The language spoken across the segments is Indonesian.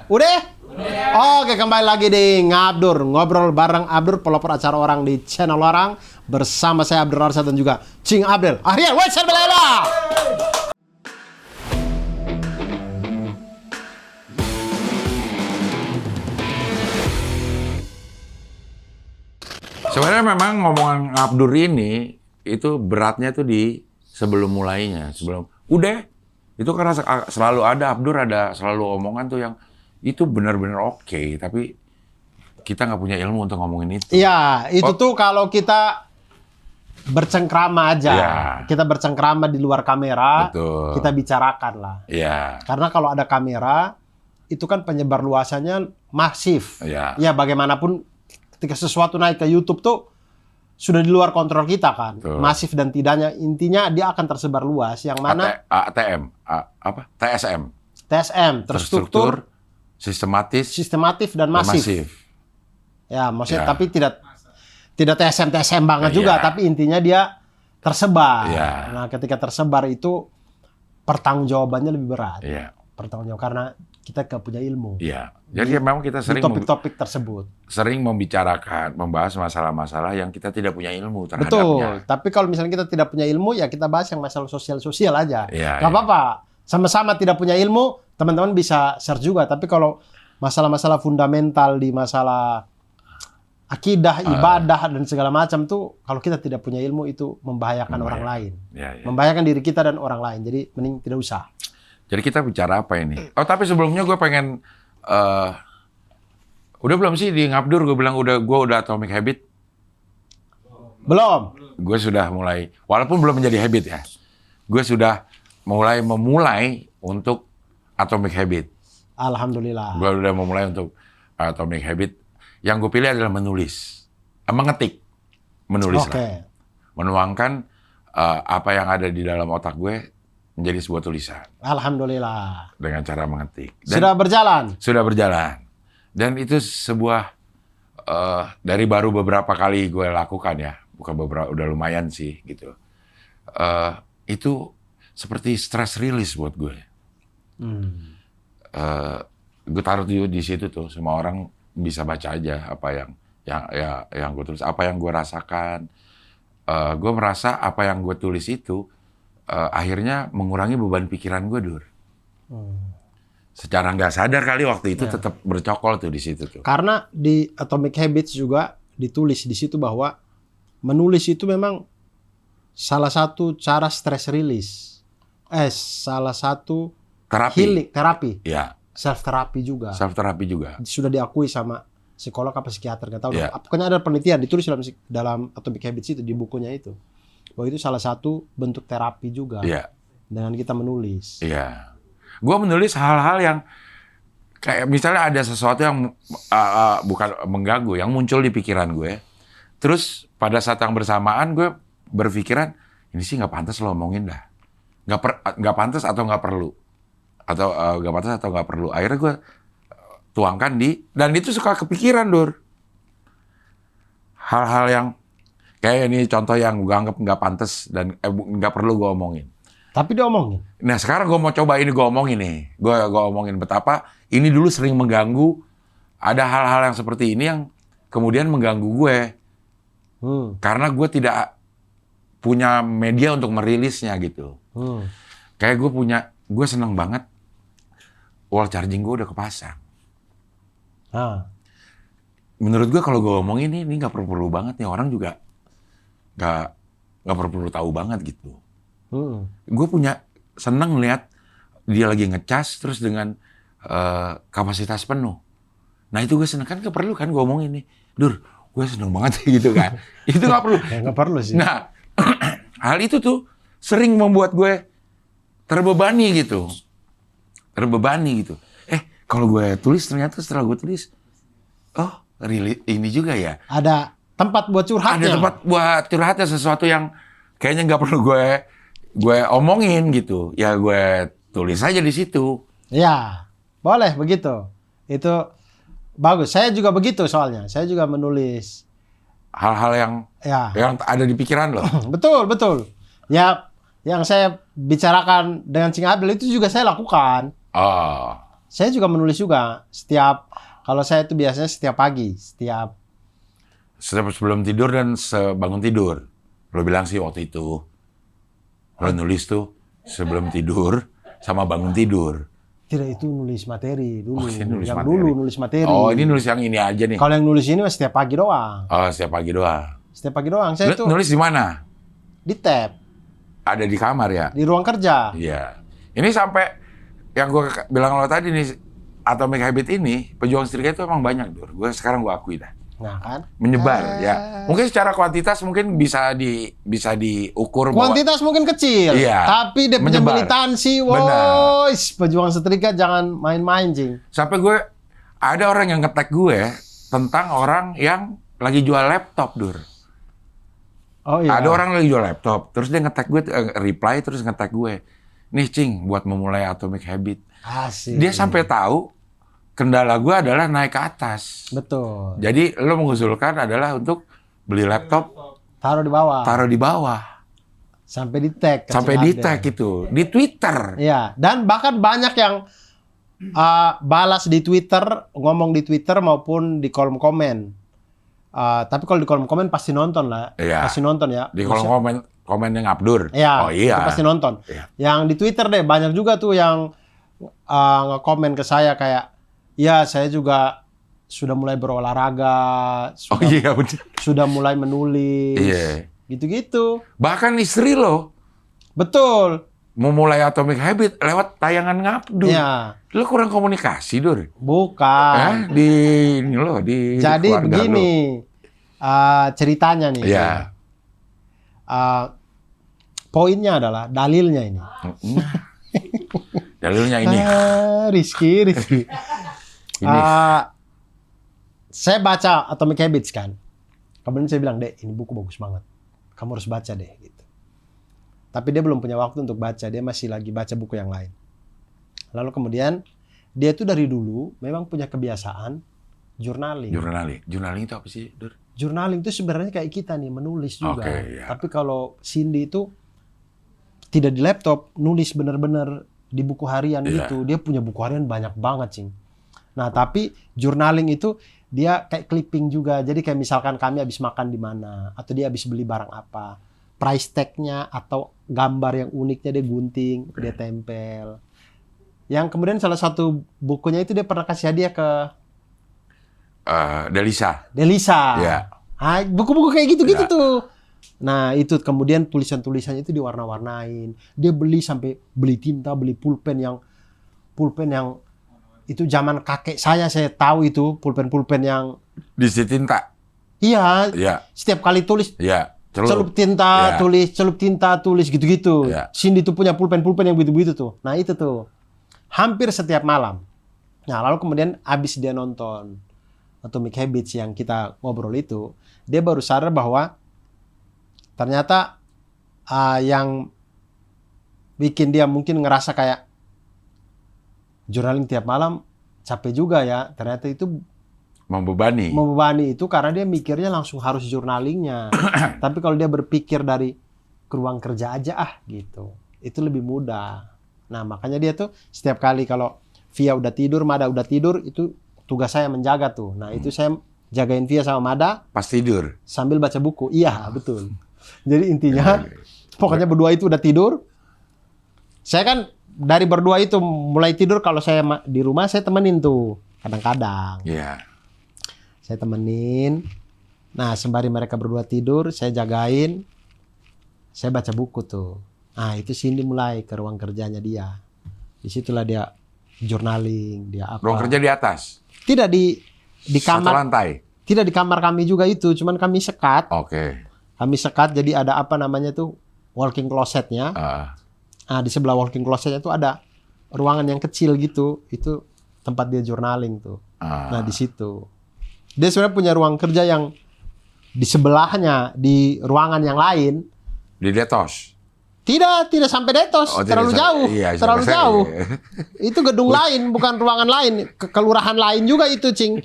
Udah? Oke, kembali lagi di Ngabdur, ngobrol bareng Abdur, pelopor acara orang di channel orang, bersama saya Abdur Arsyad dan juga Cing Abdel. Akhirnya, wajah belela. Sebenarnya memang ngomongan Abdur ini itu beratnya tuh di sebelum mulainya, sebelum udah itu karena selalu ada Abdur, ada selalu omongan tuh yang itu benar-benar oke, tapi kita nggak punya ilmu untuk ngomongin itu. Iya, itu tuh kalau kita bercengkrama aja, kita bercengkrama di luar kamera, betul, kita bicarakan lah. Iya. Karena kalau ada kamera, itu kan penyebar luasannya masif. Iya. Ya bagaimanapun ketika sesuatu naik ke YouTube tuh sudah di luar kontrol kita kan, betul. Masif dan tidaknya, intinya dia akan tersebar luas. Yang mana TSM, terstruktur, sistematif dan masif. Ya, maksudnya tapi tidak TSM banget juga, tapi intinya dia tersebar. Nah, ketika tersebar itu pertanggungjawabannya lebih berat. Pertanggungjawaban karena kita nggak punya ilmu. Jadi memang kita sering topik-topik tersebut sering membahas masalah-masalah yang kita tidak punya ilmu terhadapnya. Betul. Tapi kalau misalnya kita tidak punya ilmu, ya kita bahas yang masalah sosial aja. Nggak apa-apa. Sama-sama tidak punya ilmu, teman-teman bisa share juga. Tapi kalau masalah-masalah fundamental di masalah akidah, ibadah, dan segala macam tuh, kalau kita tidak punya ilmu itu membahayakan orang lain. Membahayakan diri kita dan orang lain. Jadi mending tidak usah. Jadi kita bicara apa ini? Oh, tapi sebelumnya gue pengen udah belum sih di Ngabdur gue bilang gue udah Atomic Habit? Belum. Gue sudah mulai, walaupun belum menjadi habit ya. Gue sudah memulai untuk Atomic Habit. Alhamdulillah. Gue udah memulai untuk Atomic Habit. Yang gue pilih adalah menulis, menulis lah, menuangkan apa yang ada di dalam otak gue menjadi sebuah tulisan. Alhamdulillah. Dengan cara mengetik. Dan sudah berjalan. Sudah berjalan. Dan itu sebuah dari baru beberapa kali gue lakukan ya, bukan beberapa, udah lumayan sih gitu. Itu seperti stress release buat gue. Gue taruh di situ tuh, semua orang bisa baca aja apa yang gue tulis, apa yang gue rasakan. Gue merasa apa yang gue tulis itu akhirnya mengurangi beban pikiran gue, Dur. Secara nggak sadar kali waktu itu tetap bercokol tuh di situ tuh. Karena di Atomic Habits juga ditulis di situ bahwa menulis itu memang salah satu cara stress release. Salah satu terapi. Ya. Self terapi juga. Sudah diakui sama psikolog apa psikiater, nggak tahu. Pokoknya ada penelitian ditulis dalam Atomic Habits itu, di bukunya itu. Bahwa itu salah satu bentuk terapi juga. Dengan kita menulis. Gue menulis hal-hal yang kayak misalnya ada sesuatu yang bukan mengganggu, yang muncul di pikiran gue. Terus pada saat yang bersamaan gue berpikiran, ini sih nggak pantas lo omongin dah. Nggak pantas atau nggak perlu. Atau nggak pantas atau nggak perlu. Akhirnya gue tuangkan dan itu suka kepikiran, Dur. Hal-hal yang kayak ini contoh yang gue anggap nggak pantas dan nggak perlu gue omongin. Tapi dia omongin. Nah sekarang gue mau coba ini, gue omongin nih. Gue omongin betapa ini dulu sering mengganggu. Ada hal-hal yang seperti ini yang kemudian mengganggu gue. Karena gue tidak punya media untuk merilisnya gitu. Kayak gue seneng banget wall charging gue udah kepasang. Menurut gue kalau gue omongin ini nggak perlu banget nih, orang juga nggak perlu tahu banget gitu. Gue seneng lihat dia lagi ngecas terus dengan kapasitas penuh. Nah itu gue seneng, kan gak perlu kan gue omongin nih, Dur, gue seneng banget gitu kan. Itu nggak perlu. Nggak perlu sih. Nah hal itu tuh sering membuat gue terbebani gitu. Kalau gue tulis ternyata setelah gue tulis, ini juga ya. Ada tempat buat curhatnya. Ada tempat buat curhatnya, sesuatu yang kayaknya nggak perlu gue omongin gitu. Ya gue tulis aja di situ. Ya, boleh begitu. Itu bagus. Saya juga begitu soalnya. Saya juga menulis hal-hal yang ada di pikiran loh. Betul. Ya, yang saya bicarakan dengan Cing Abdel itu juga saya lakukan. Saya juga menulis juga. Kalau saya itu biasanya setiap pagi. Setiap sebelum tidur dan sebangun tidur. Lo bilang sih waktu itu. Lo nulis tuh sebelum tidur sama bangun tidur. Tidak, itu nulis materi dulu. Nulis yang materi. dulu nulis materi. Oh, ini nulis yang ini aja nih. Kalau yang nulis ini setiap pagi doang. Oh, setiap pagi doang. Setiap pagi doang. Saya tuh Nulis di mana? di tab, Ada di kamar ya? di ruang kerja. Iya. Ini sampai yang gue bilang lo tadi nih, Atomic Habit ini, pejuang setrika itu emang banyak, Dur. Sekarang gue akui dah. Nah kan? Menyebar ya. Mungkin secara kuantitas mungkin bisa diukur bahwa Kuantitas mungkin kecil, iya, tapi dia punya menyebar. militansi. Benar. Wois, pejuang setrika jangan main-main, Cing. Sampai ada orang yang nge-tag gue tentang orang yang lagi jual laptop, Dur. Oh iya. Ada orang lagi jual laptop, terus dia nge-tag gue, reply terus nge-tag gue. Nih, Cing, buat memulai Atomic Habit. Asik. Dia sampai tahu kendala gue adalah naik ke atas. Betul. Jadi lo mengusulkan adalah untuk beli laptop, Taruh di bawah. taruh di bawah. Sampai di tag. Sampai di tag itu. Di Twitter. Iya. Dan bahkan banyak yang balas di Twitter, ngomong di Twitter maupun di kolom komen. Tapi kalau di kolom komen pasti nonton lah. Iya. Pasti nonton ya. Di kolom komen yang Abdur. Iya. Oh iya. Itu pasti nonton. Iya. Yang di Twitter deh, banyak juga tuh yang nge-komen ke saya kayak, ya, saya juga sudah mulai berolahraga, Oh iya benar. sudah mulai menulis, Iya. gitu-gitu. Bahkan istri lo Betul. memulai Atomic Habit lewat tayangan Ngabdur. Ya, Lo kurang komunikasi, Dur. bukan. Di Jadi keluarga begini, ceritanya nih. Iya. Poinnya adalah dalilnya ini. Dalilnya ini. Rizky. Ini. Saya baca Atomic Habits kan. Kemudian saya bilang, Dek, ini buku bagus banget. Kamu harus baca deh. Gitu. Tapi dia belum punya waktu untuk baca. Dia masih lagi baca buku yang lain. Lalu kemudian, dia tuh dari dulu memang punya kebiasaan journaling. Journaling itu apa sih, Dur? Journaling itu sebenarnya kayak kita nih, menulis juga. Oke, ya. Tapi kalau Cindy itu tidak di laptop, nulis bener-bener di buku harian gitu. Dia punya buku harian banyak banget, Cing. Nah, tapi journaling itu dia kayak clipping juga. Jadi kayak misalkan kami habis makan di mana, atau dia habis beli barang apa, price tag-nya atau gambar yang uniknya dia gunting, dia tempel. Yang kemudian salah satu bukunya itu dia pernah kasih hadiah ke Delisa. Delisa. Ya. Buku-buku kayak gitu-gitu Ya. tuh. Nah, itu kemudian tulisan-tulisannya itu diwarna-warnain. Dia sampai beli tinta, beli pulpen yang itu zaman kakek saya tahu itu pulpen yang Diisi tinta. iya. Iya. Setiap kali tulis Iya. celup tinta, tulis gitu-gitu. Iya. Cindy tuh punya pulpen yang begitu-begitu tuh. Nah, itu tuh. Hampir setiap malam. Nah, lalu kemudian abis dia nonton Atomic Habits yang kita ngobrol itu, dia baru sadar bahwa ternyata yang bikin dia mungkin ngerasa kayak journaling tiap malam capek juga ya. Ternyata itu Membebani. itu karena dia mikirnya langsung harus journalingnya. Tapi kalau dia berpikir dari ke ruang kerja aja gitu, itu lebih mudah. Nah, makanya dia tuh setiap kali kalau Via udah tidur, Mada udah tidur, itu tugas saya menjaga tuh. Nah, itu saya jagain Via sama Mada Pas tidur. sambil baca buku. Iya, betul. Jadi intinya pokoknya berdua itu udah tidur. Saya kan dari berdua itu mulai tidur, kalau saya di rumah saya temenin tuh kadang-kadang. Iya. Saya temenin. Nah, sembari mereka berdua tidur, saya jagain. Saya baca buku tuh. Nah, itu Cindy mulai ke ruang kerjanya dia. Disitulah dia journaling, dia apa. Ruang kerja di atas. Tidak di Satu kamar. lantai. Tidak di kamar kami juga itu, cuman kami sekat. Oke. Kami sekat, jadi ada apa namanya tuh, walking closetnya. Nah, di sebelah walking closetnya tuh ada ruangan yang kecil gitu. Itu tempat dia journaling tuh. Nah, di situ. Dia sebenarnya punya ruang kerja yang di sebelahnya, di ruangan yang lain. Di Detos. Tidak sampai Detos. Terlalu jauh. Iya, terlalu jauh. Itu gedung lain, bukan ruangan lain. Kelurahan lain juga itu, Cing.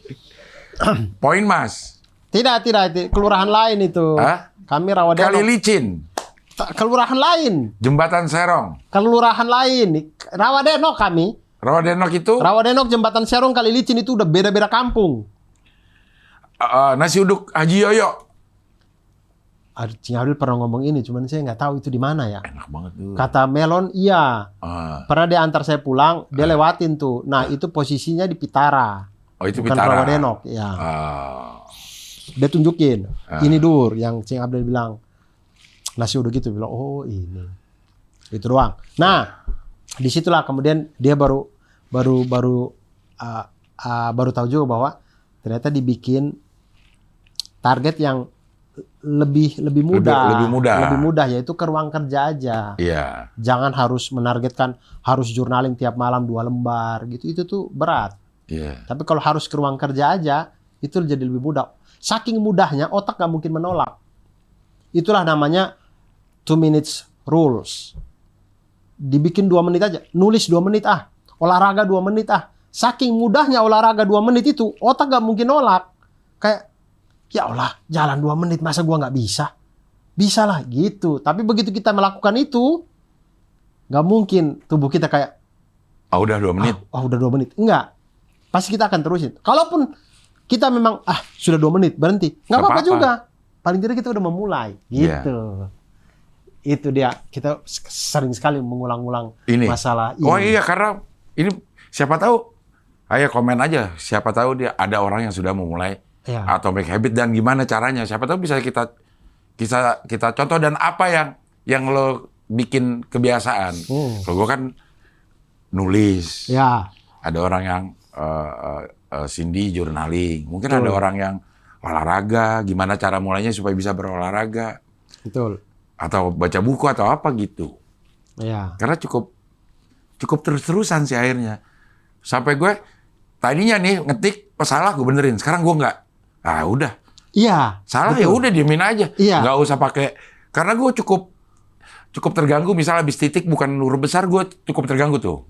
Poin Mas. Tidak. Kelurahan lain itu. Hah? Kami Rawadeno. Kali licin. Kelurahan lain. Jembatan Serong. Kelurahan lain. Rawadeno kami. Rawadenok itu? Rawadenok, Jembatan Serong, Kali Licin itu udah beda-beda kampung. Nasi uduk Haji Yoyo. Cing Abdul pernah ngomong ini, cuman saya nggak tahu itu di mana ya. Enak banget tuh. Kata Melon, iya. Pernah dia antar saya pulang, dia lewatin tuh. Nah, itu posisinya di Pitara. Oh, itu bukan Pitara. Rawadenok, ya. Dia tunjukin, ini Dur, yang Cing Abdul bilang nasi uduk gitu, bilang oh ini, itu doang. Nah, disitulah kemudian dia baru tahu juga bahwa ternyata dibikin target yang lebih mudah, yaitu ke ruang kerja aja. Iya. Jangan harus menargetkan harus journaling tiap malam 2 lembar gitu, itu tuh berat. Iya. Tapi kalau harus ke ruang kerja aja, itu jadi lebih mudah. Saking mudahnya otak gak mungkin menolak. Itulah namanya 2 minutes rules. Dibikin 2 menit aja, nulis 2 menit olahraga 2 menit Saking mudahnya olahraga 2 menit itu, otak gak mungkin nolak. Kayak, ya Allah, jalan 2 menit, masa gua gak bisa? Bisa lah, gitu. Tapi begitu kita melakukan itu, gak mungkin tubuh kita kayak, udah 2 menit. Udah 2 menit. Enggak. Pasti kita akan terusin. Kalaupun kita memang, sudah 2 menit, berhenti. Gak apa-apa juga. Paling tidak kita udah memulai. Gitu. Itu dia. Kita sering sekali mengulang-ulang masalah ini. Oh iya, karena ini siapa tahu, ayo komen aja. Siapa tahu dia ada orang yang sudah memulai Atomic Habit dan gimana caranya. Siapa tahu bisa kita contoh, dan apa yang lo bikin kebiasaan. Kalau gue kan nulis. Ya. Ada orang yang Cindy journaling. Mungkin ada orang yang olahraga. Gimana cara mulainya supaya bisa berolahraga. Betul. Atau baca buku atau apa gitu. Ya. Karena cukup terus-terusan sih akhirnya. Sampai gue tadinya nih ngetik pas salah gue benerin. Sekarang gue nggak. Udah. Iya. Salah ya udah diemin aja. Iya. Nggak usah pakai. Karena gue cukup terganggu. Misalnya habis titik bukan huruf besar, gue cukup terganggu tuh.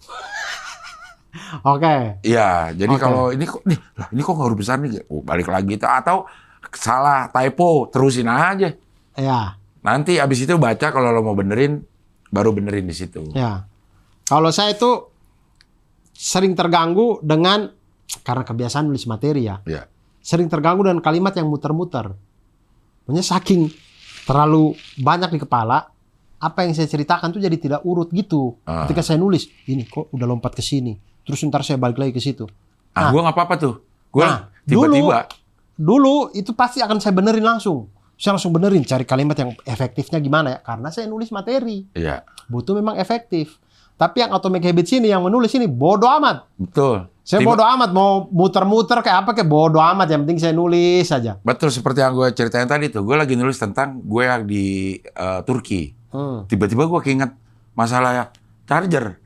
Oke. Iya. Jadi kalau ini kok nggak huruf besar nih, balik lagi tuh. Atau salah typo, terusin aja. Iya. Nanti abis itu baca, kalau lo mau benerin, baru benerin di situ. Ya. Kalau saya itu sering terganggu dengan, karena kebiasaan nulis materi ya. Ya. Sering terganggu dengan kalimat yang muter-muter. Maksudnya saking terlalu banyak di kepala, apa yang saya ceritakan tuh jadi tidak urut gitu. Ketika saya nulis, ini kok udah lompat ke sini. Terus ntar saya balik lagi ke situ. Gue nggak apa-apa tuh. Gue tiba-tiba. Dulu itu pasti akan saya benerin langsung. Saya langsung benerin, cari kalimat yang efektifnya gimana ya. Karena saya nulis materi. Iya. Butuh memang efektif. Tapi yang Atomic Habits ini, yang menulis ini, bodoh amat. Betul. Saya bodoh amat. Mau muter-muter kayak apa, kayak bodoh amat. Yang penting saya nulis aja. Betul, seperti yang gue ceritain tadi tuh. Gue lagi nulis tentang gue yang di Turki. Tiba-tiba gue keinget masalah charger.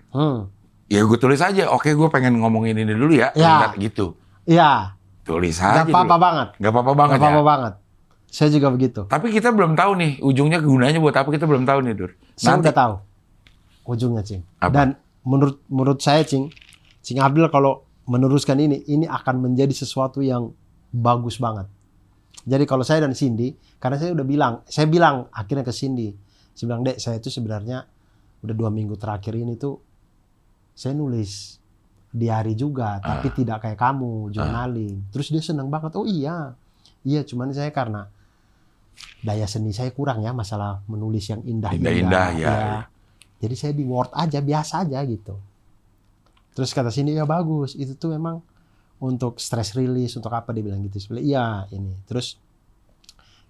Ya gue tulis aja. Oke, gue pengen ngomongin ini dulu ya. Ya. Gitu. Iya. Tulis aja. Gak apa-apa banget. Gak apa-apa banget. Gak apa-apa banget. Saya juga begitu. Tapi kita belum tahu nih ujungnya gunanya buat apa, kita belum tahu nih, Dur. Saya udah tahu ujungnya, Cing. Apa? Dan menurut saya, Cing Abdul kalau meneruskan ini akan menjadi sesuatu yang bagus banget. Jadi kalau saya dan Cindy, karena saya bilang akhirnya ke Cindy, saya bilang, Dek, saya itu sebenarnya udah 2 minggu terakhir ini tuh saya nulis diary juga, tapi tidak kayak kamu journaling. Terus dia senang banget. Oh iya, cuman saya karena daya seni saya kurang ya, masalah menulis yang indah-indah ya. Jadi saya di Word aja, biasa aja gitu. Terus kata sini, ya bagus, itu tuh memang untuk stress release, untuk apa, dia bilang gitu. Sebenarnya iya ini. Terus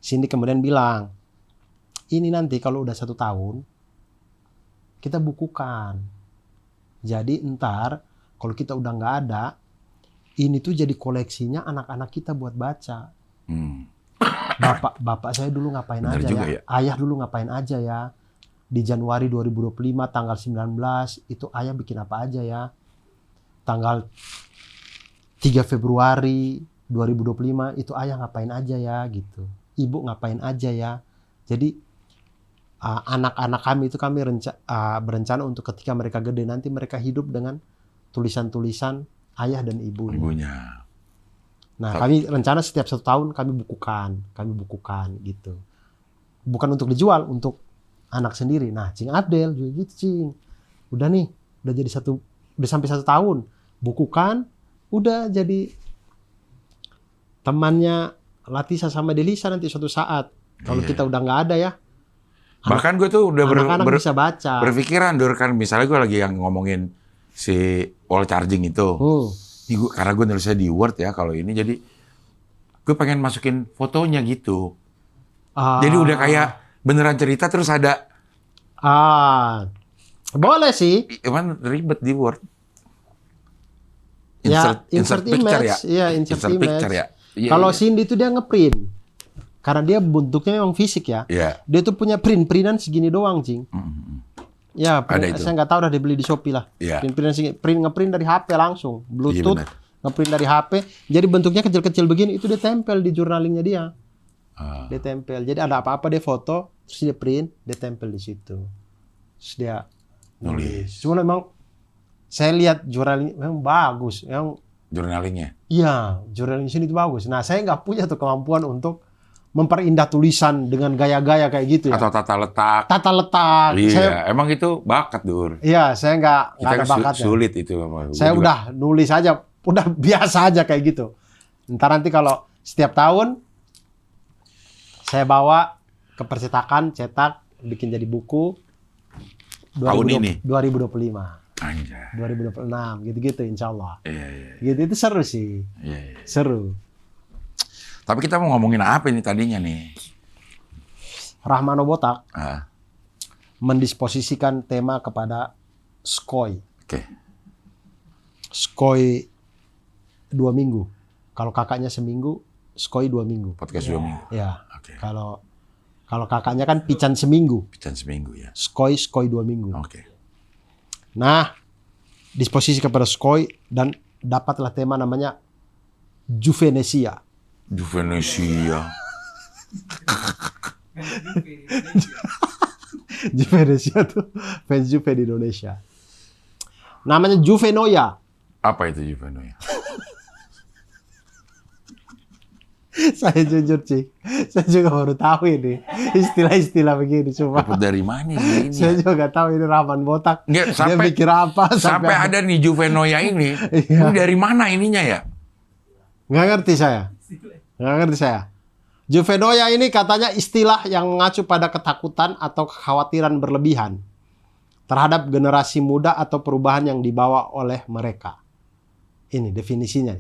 Cindy kemudian bilang, ini nanti kalau udah 1 tahun kita bukukan. Jadi ntar kalau kita udah nggak ada, ini tuh jadi koleksinya anak-anak kita buat baca. Bapak saya dulu ngapain bener aja ya? Ayah dulu ngapain aja ya? Di Januari 2025 tanggal 19 itu ayah bikin apa aja ya? Tanggal 3 Februari 2025 itu ayah ngapain aja ya gitu. Ibu ngapain aja ya. Jadi anak-anak kami itu berencana untuk ketika mereka gede nanti mereka hidup dengan tulisan-tulisan ayah dan ibunya. Nah, kami rencana setiap 1 tahun kami bukukan gitu. Bukan untuk dijual, untuk anak sendiri. Nah, Cing Abdel juga gitu, Cing. Udah nih, udah jadi udah sampai 1 tahun. Bukukan, udah jadi temannya Latisa sama Delisa nanti suatu saat. Kalau kita udah nggak ada ya. Bahkan gue tuh udah anak-anak bisa baca. berpikiran, kan misalnya gue lagi yang ngomongin si wall charging itu. Karena gue nulisnya di Word ya kalau ini, jadi gue pengen masukin fotonya gitu. Jadi udah kayak beneran cerita terus ada. Boleh sih. Cuman ribet di Word. Insert picture image. ya. Iya, insert image. Picture ya. Kalau Cindy itu dia ngeprint. Karena dia bentuknya memang fisik ya. Dia tuh punya printan segini doang, Cing. Ya, saya nggak tahu, udah dibeli di Shopee lah. Printan segini, ngeprint dari HP langsung, Bluetooth, ngeprint dari HP. Jadi bentuknya kecil-kecil begini, itu dia tempel di journalingnya dia. Dia tempel. Jadi ada apa-apa dia foto, terus dia print, dia tempel di situ. Terus dia nulis. Cuma memang saya lihat journaling memang bagus, jurnalingnya. Iya, journaling sini itu bagus. Nah, saya nggak punya tuh kemampuan untuk memperindah tulisan dengan gaya-gaya kayak gitu ya. Atau tata letak. Tata letak. Iya, emang itu bakat, Dur. Iya, saya nggak ada bakatnya. Sulit itu. Saya udah nulis aja, udah biasa aja kayak gitu. Ntar nanti kalau setiap tahun saya bawa ke percetakan, cetak, bikin jadi buku. Tahun ini? 2025. Anjay. 2026, gitu-gitu insya Allah. Iya. Gitu, itu seru sih. Iya. Seru. Tapi kita mau ngomongin apa ini tadinya nih? Rahmano Botak mendisposisikan tema kepada Skoy. Oke. Skoy 2 minggu. Kalau kakaknya seminggu, Skoy 2 minggu. Podcast 2 minggu. Ya. Oke. Kalau kakaknya kan Pican seminggu. Pican seminggu ya. Skoy 2 minggu. Oke. Nah, disposisi kepada Skoy dan dapatlah tema namanya Juvenesia. Juvenesia. Juvenesia tuh fans Juve di Indonesia. Namanya Juvenoia. Apa itu Juvenoia? Saya jujur, Cik. Saya juga baru tahu ini. Istilah-istilah begini. Cuma dapat dari mana sih ini? Saya juga nggak tahu ini Rahman Botak. Nggak, dia mikir apa. Sampai ada nih Juvenoia ini. Ini dari mana ininya ya? Nggak ngerti saya. Juvenoia ini katanya istilah yang mengacu pada ketakutan atau kekhawatiran berlebihan terhadap generasi muda atau perubahan yang dibawa oleh mereka. Ini definisinya.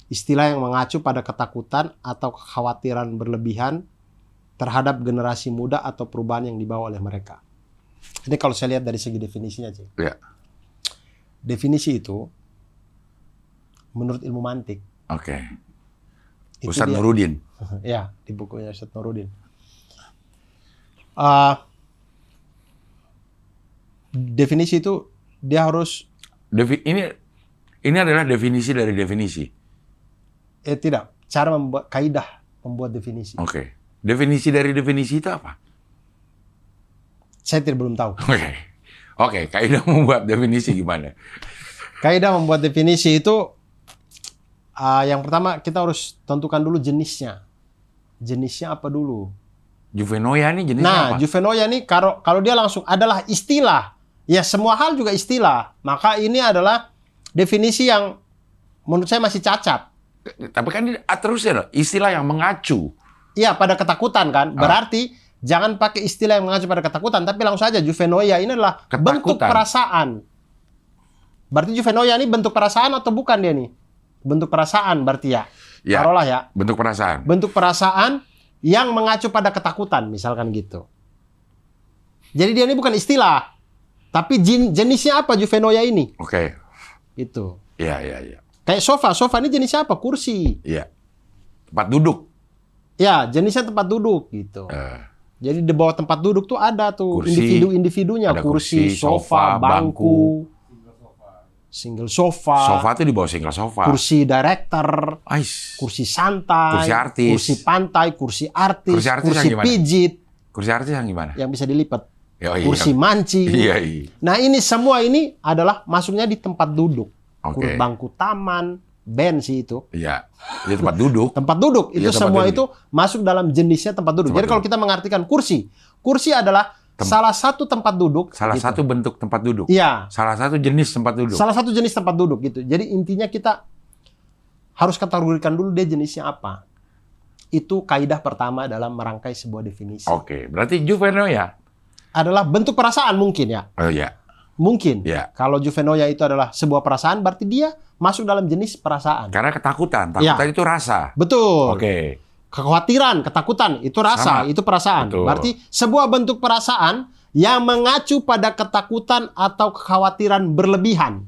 Istilah yang mengacu pada ketakutan atau kekhawatiran berlebihan terhadap generasi muda atau perubahan yang dibawa oleh mereka. Ini kalau saya lihat dari segi definisinya, Cik. Ya. Definisi itu menurut ilmu mantik. Oke. Ustadz Nurudin. Ya, di bukunya Ustadz Nurudin. Definisi itu dia harus ini adalah definisi dari definisi. Tidak, cara membuat kaidah membuat definisi. Oke. Definisi dari definisi itu apa? Saya belum tahu. Oke, kaidah membuat definisi gimana? Kaidah membuat definisi itu yang pertama kita harus tentukan dulu jenisnya. Jenisnya apa dulu? Juvenoia ini jenisnya apa? Nah, Juvenoia ini kalau dia langsung adalah istilah. Ya semua hal juga istilah. Maka ini adalah definisi yang menurut saya masih cacat. Tapi kan terus ya istilah yang mengacu. Iya, pada ketakutan kan. Berarti jangan pakai istilah yang mengacu pada ketakutan, tapi langsung saja Juvenoia ini adalah bentuk perasaan. Berarti Juvenoia ini bentuk perasaan atau bukan dia nih? Bentuk perasaan berarti ya. Taruhlah ya. Bentuk perasaan. Bentuk perasaan yang mengacu pada ketakutan, misalkan gitu. Jadi dia ini bukan istilah. Tapi jenisnya apa Juvenoia ini? Oke. Itu. Iya. Kayak sofa. Sofa ini jenisnya apa? Kursi. Iya. Tempat duduk. Ya, jenisnya tempat duduk gitu. Jadi di bawah tempat duduk tuh ada tuh individu-individunya. Kursi, sofa, bangku. Single sofa. Sofa itu di bawah single sofa. Kursi director. Kursi santai. Kursi artis. Kursi pantai. Kursi artis. Kursi pijit. Kursi artis yang gimana? Yang bisa dilipat. Kursi Iya. mancing. Iya. Nah ini semua ini adalah masuknya di tempat duduk. Oke. Bangku taman. Band sih itu. Iya. Di tempat duduk. Tempat duduk. Itu semua itu masuk dalam jenisnya tempat duduk. Jadi kalau kita mengartikan kursi. Kursi adalah salah satu tempat duduk. Salah gitu. satu bentuk tempat duduk. Iya. Salah satu jenis tempat duduk. Salah satu jenis tempat duduk gitu. Jadi intinya kita harus kategorikan dulu dia jenisnya apa. Itu kaidah pertama dalam merangkai sebuah definisi. Oke, berarti juvenoia adalah bentuk perasaan mungkin ya. Oh iya. Mungkin. Ya. Kalau juvenoia itu adalah sebuah perasaan, berarti dia masuk dalam jenis perasaan. Karena ketakutan itu rasa. Betul. Oke. Kekhawatiran, ketakutan, itu rasa, itu perasaan. Betul. Berarti sebuah bentuk perasaan yang mengacu pada ketakutan atau kekhawatiran berlebihan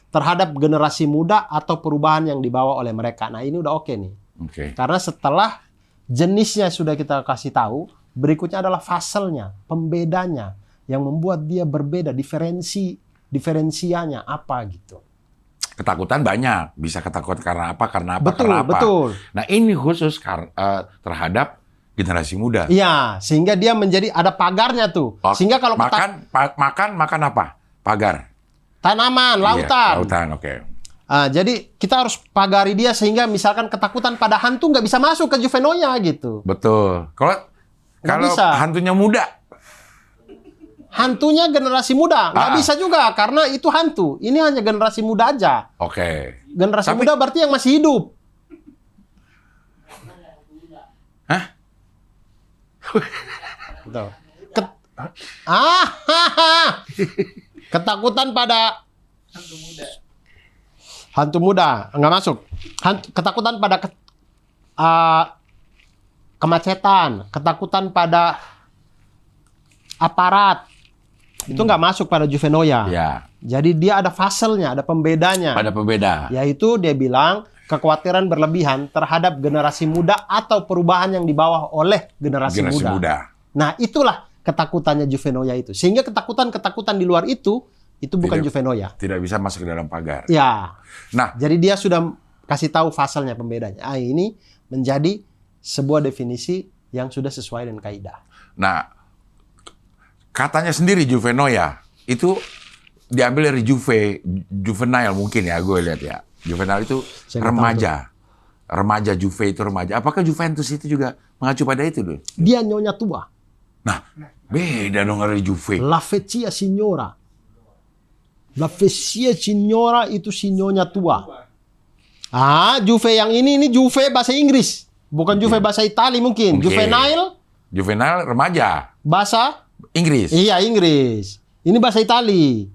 terhadap generasi muda atau perubahan yang dibawa oleh mereka. Nah, ini udah oke nih. Oke. Karena setelah jenisnya sudah kita kasih tahu, berikutnya adalah faselnya, pembedanya, yang membuat dia berbeda, diferensianya apa gitu. Ketakutan banyak, bisa ketakutan karena apa, Betul, karena apa. betul. Nah ini khusus terhadap generasi muda. Iya, sehingga dia menjadi ada pagarnya tuh. Oh, Sehingga kalau makan apa? Pagar. Tanaman, lautan. Iya, lautan, oke. Jadi kita harus pagari dia sehingga misalkan ketakutan pada hantu nggak bisa masuk ke juvenoia gitu. Betul. Kalau bisa. hantunya muda, hantunya generasi muda nggak bisa juga karena itu hantu. Ini hanya generasi muda aja. Oke. Generasi muda berarti yang masih hidup. Hah? Betul. Ketakutan pada hantu muda nggak masuk. Ketakutan pada kemacetan, ketakutan pada aparat itu nggak masuk pada juvenoia. Ya. Jadi dia ada faselnya, ada pembedanya. Ada pembeda. Yaitu dia bilang kekhawatiran berlebihan terhadap generasi muda atau perubahan yang dibawa oleh generasi muda. Nah, itulah ketakutannya juvenoia itu. Sehingga ketakutan-ketakutan di luar itu bukan juvenoia. Tidak bisa masuk ke dalam pagar. Ya. Nah, jadi dia sudah kasih tahu faselnya, pembedanya. Ini menjadi sebuah definisi yang sudah sesuai dengan kaidah. Nah, katanya sendiri juvenoia itu diambil dari juvenile mungkin ya, gue lihat ya. Juvenile itu remaja. Remaja, Juve itu remaja. Apakah Juventus itu juga mengacu pada itu dulu? Dia nyonya tua. Nah, beda dong dari Juve. La Vecchia Signora. La Vecchia Signora itu si nyonya tua. Juve yang ini Juve bahasa Inggris. Bukan Juve bahasa Itali mungkin. Juvenile remaja. Bahasa Inggris. Iya, Inggris. Ini bahasa Itali.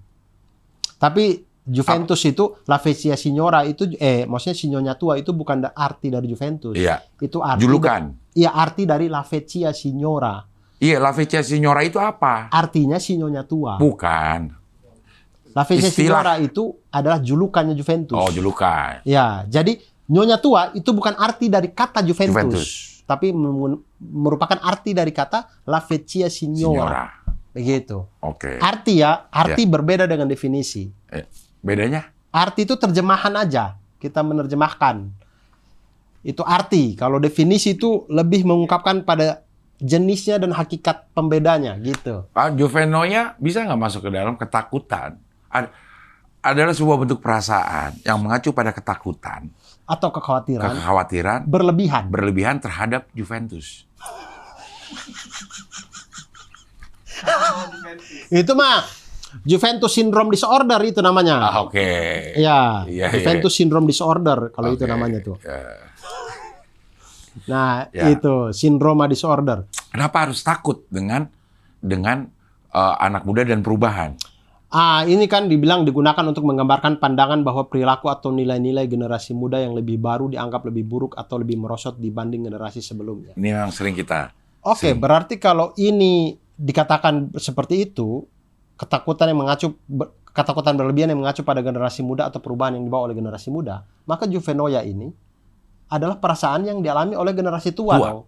Tapi Juventus itu La Vecchia Signora itu maksudnya si nyonya tua itu bukan arti dari Juventus. Iya. Itu arti julukan. Iya, arti dari La Vecchia Signora. Iya, La Vecchia Signora itu apa? Artinya si nyonya tua. Bukan. La Vecchia Signora itu adalah julukannya Juventus. Oh, julukan. Ya, jadi nyonya tua itu bukan arti dari kata Juventus. Tapi merupakan arti dari kata La Vecchia Signora. Begitu. Oke. Arti berbeda dengan definisi. Bedanya? Arti itu terjemahan aja. Kita menerjemahkan. Itu arti. Kalau definisi itu lebih mengungkapkan pada jenisnya dan hakikat pembedanya gitu. Juvenoia bisa nggak masuk ke dalam ketakutan? Adalah sebuah bentuk perasaan yang mengacu pada ketakutan atau kekhawatiran berlebihan terhadap Juventus. Itu mah Juventus syndrome disorder itu namanya. Oke. Ya, Juventus syndrome disorder kalau itu namanya tuh. Nah, itu sindroma disorder. Kenapa harus takut dengan anak muda dan perubahan? Ini kan dibilang digunakan untuk menggambarkan pandangan bahwa perilaku atau nilai-nilai generasi muda yang lebih baru dianggap lebih buruk atau lebih merosot dibanding generasi sebelumnya. Ini yang sering kita. Oke, berarti kalau ini dikatakan seperti itu, ketakutan berlebihan yang mengacu pada generasi muda atau perubahan yang dibawa oleh generasi muda, maka juvenoia ini adalah perasaan yang dialami oleh generasi tua. Dong.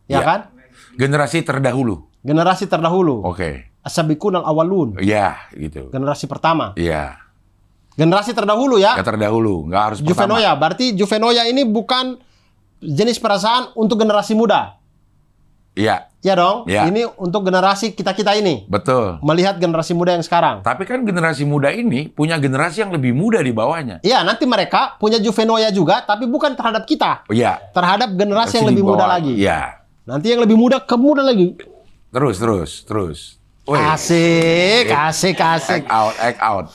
Ya kan? Generasi terdahulu. Generasi terdahulu. Oke. As-sabiqun al-awwalun. Iya, gitu. Generasi pertama. Iya. Generasi terdahulu ya. Ya terdahulu, nggak harus juvenoia. Berarti juvenoia ini bukan jenis perasaan untuk generasi muda. Iya. Ya dong. Ya. Ini untuk generasi kita-kita ini. Betul. Melihat generasi muda yang sekarang. Tapi kan generasi muda ini punya generasi yang lebih muda di bawahnya. Iya, nanti mereka punya juvenoia juga, tapi bukan terhadap kita. Iya. Terhadap generasi yang lebih muda lagi. Iya. Nanti yang lebih muda, kemudian lagi. Terus. Woi. Asik. Act out.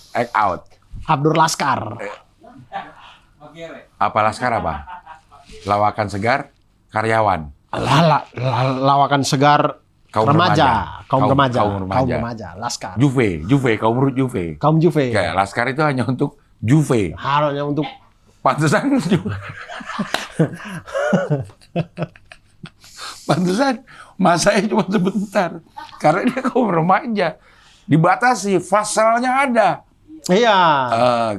Abdur Laskar. Apa Laskar apa? Lawakan segar, karyawan. Lawakan segar Kaum remaja. Kaum remaja. remaja. Laskar. Juve, kaum Juve. Kaum Juve. Kayak Laskar itu hanya untuk Juve. Harusnya untuk Pantesan masanya cuma sebentar. Karena dia kaum remaja. Dibatasi, pasalnya ada. Iya.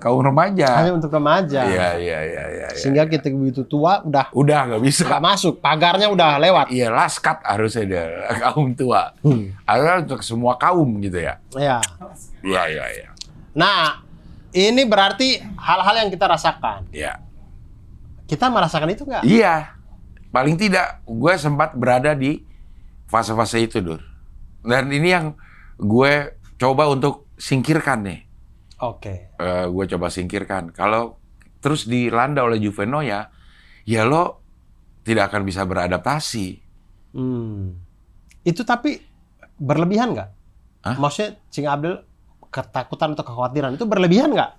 Kaum remaja. Hanya untuk remaja. Iya. Sehingga kita begitu tua udah nggak bisa. nggak masuk, pagarnya udah lewat. Iya, laskat harusnya dia kaum tua. Harusnya untuk semua kaum gitu ya. Iya. Iya. Nah, ini berarti hal-hal yang kita rasakan. Iya. Kita merasakan itu nggak? Iya. Paling tidak gue sempat berada di fase-fase itu, Dur. Dan ini yang gue coba untuk singkirkan nih. Oke. Gue coba singkirkan. Kalau terus dilanda oleh Juvenoia, ya lo tidak akan bisa beradaptasi. Itu tapi berlebihan nggak? Hah? Maksudnya Cing Abdul ketakutan atau kekhawatiran itu berlebihan nggak?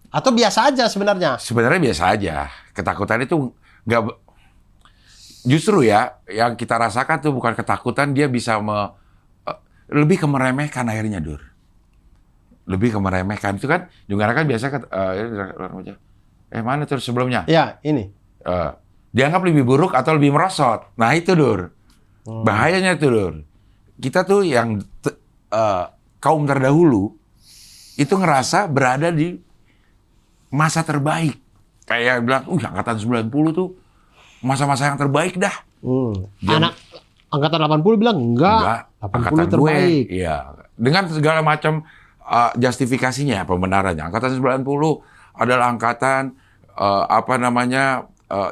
Atau biasa aja sebenarnya? Sebenarnya biasa aja. Ketakutan itu nggak. Justru ya, yang kita rasakan tuh bukan ketakutan, dia bisa lebih ke meremehkan akhirnya, Dur. Lebih ke meremehkan. Itu kan, juga kan biasa, mana terus sebelumnya? Ya, ini. Dianggap lebih buruk atau lebih merosot. Nah itu, Dur. Bahayanya tuh, Dur. Kita tuh yang kaum terdahulu, itu ngerasa berada di masa terbaik. Kayak bilang, angkatan 90 tuh masa-masa yang terbaik dah. Anak angkatan 80 bilang enggak 80 angkatan terbaik. Gue, iya. Dengan segala macam justifikasinya, pembenarannya. Angkatan 90 adalah angkatan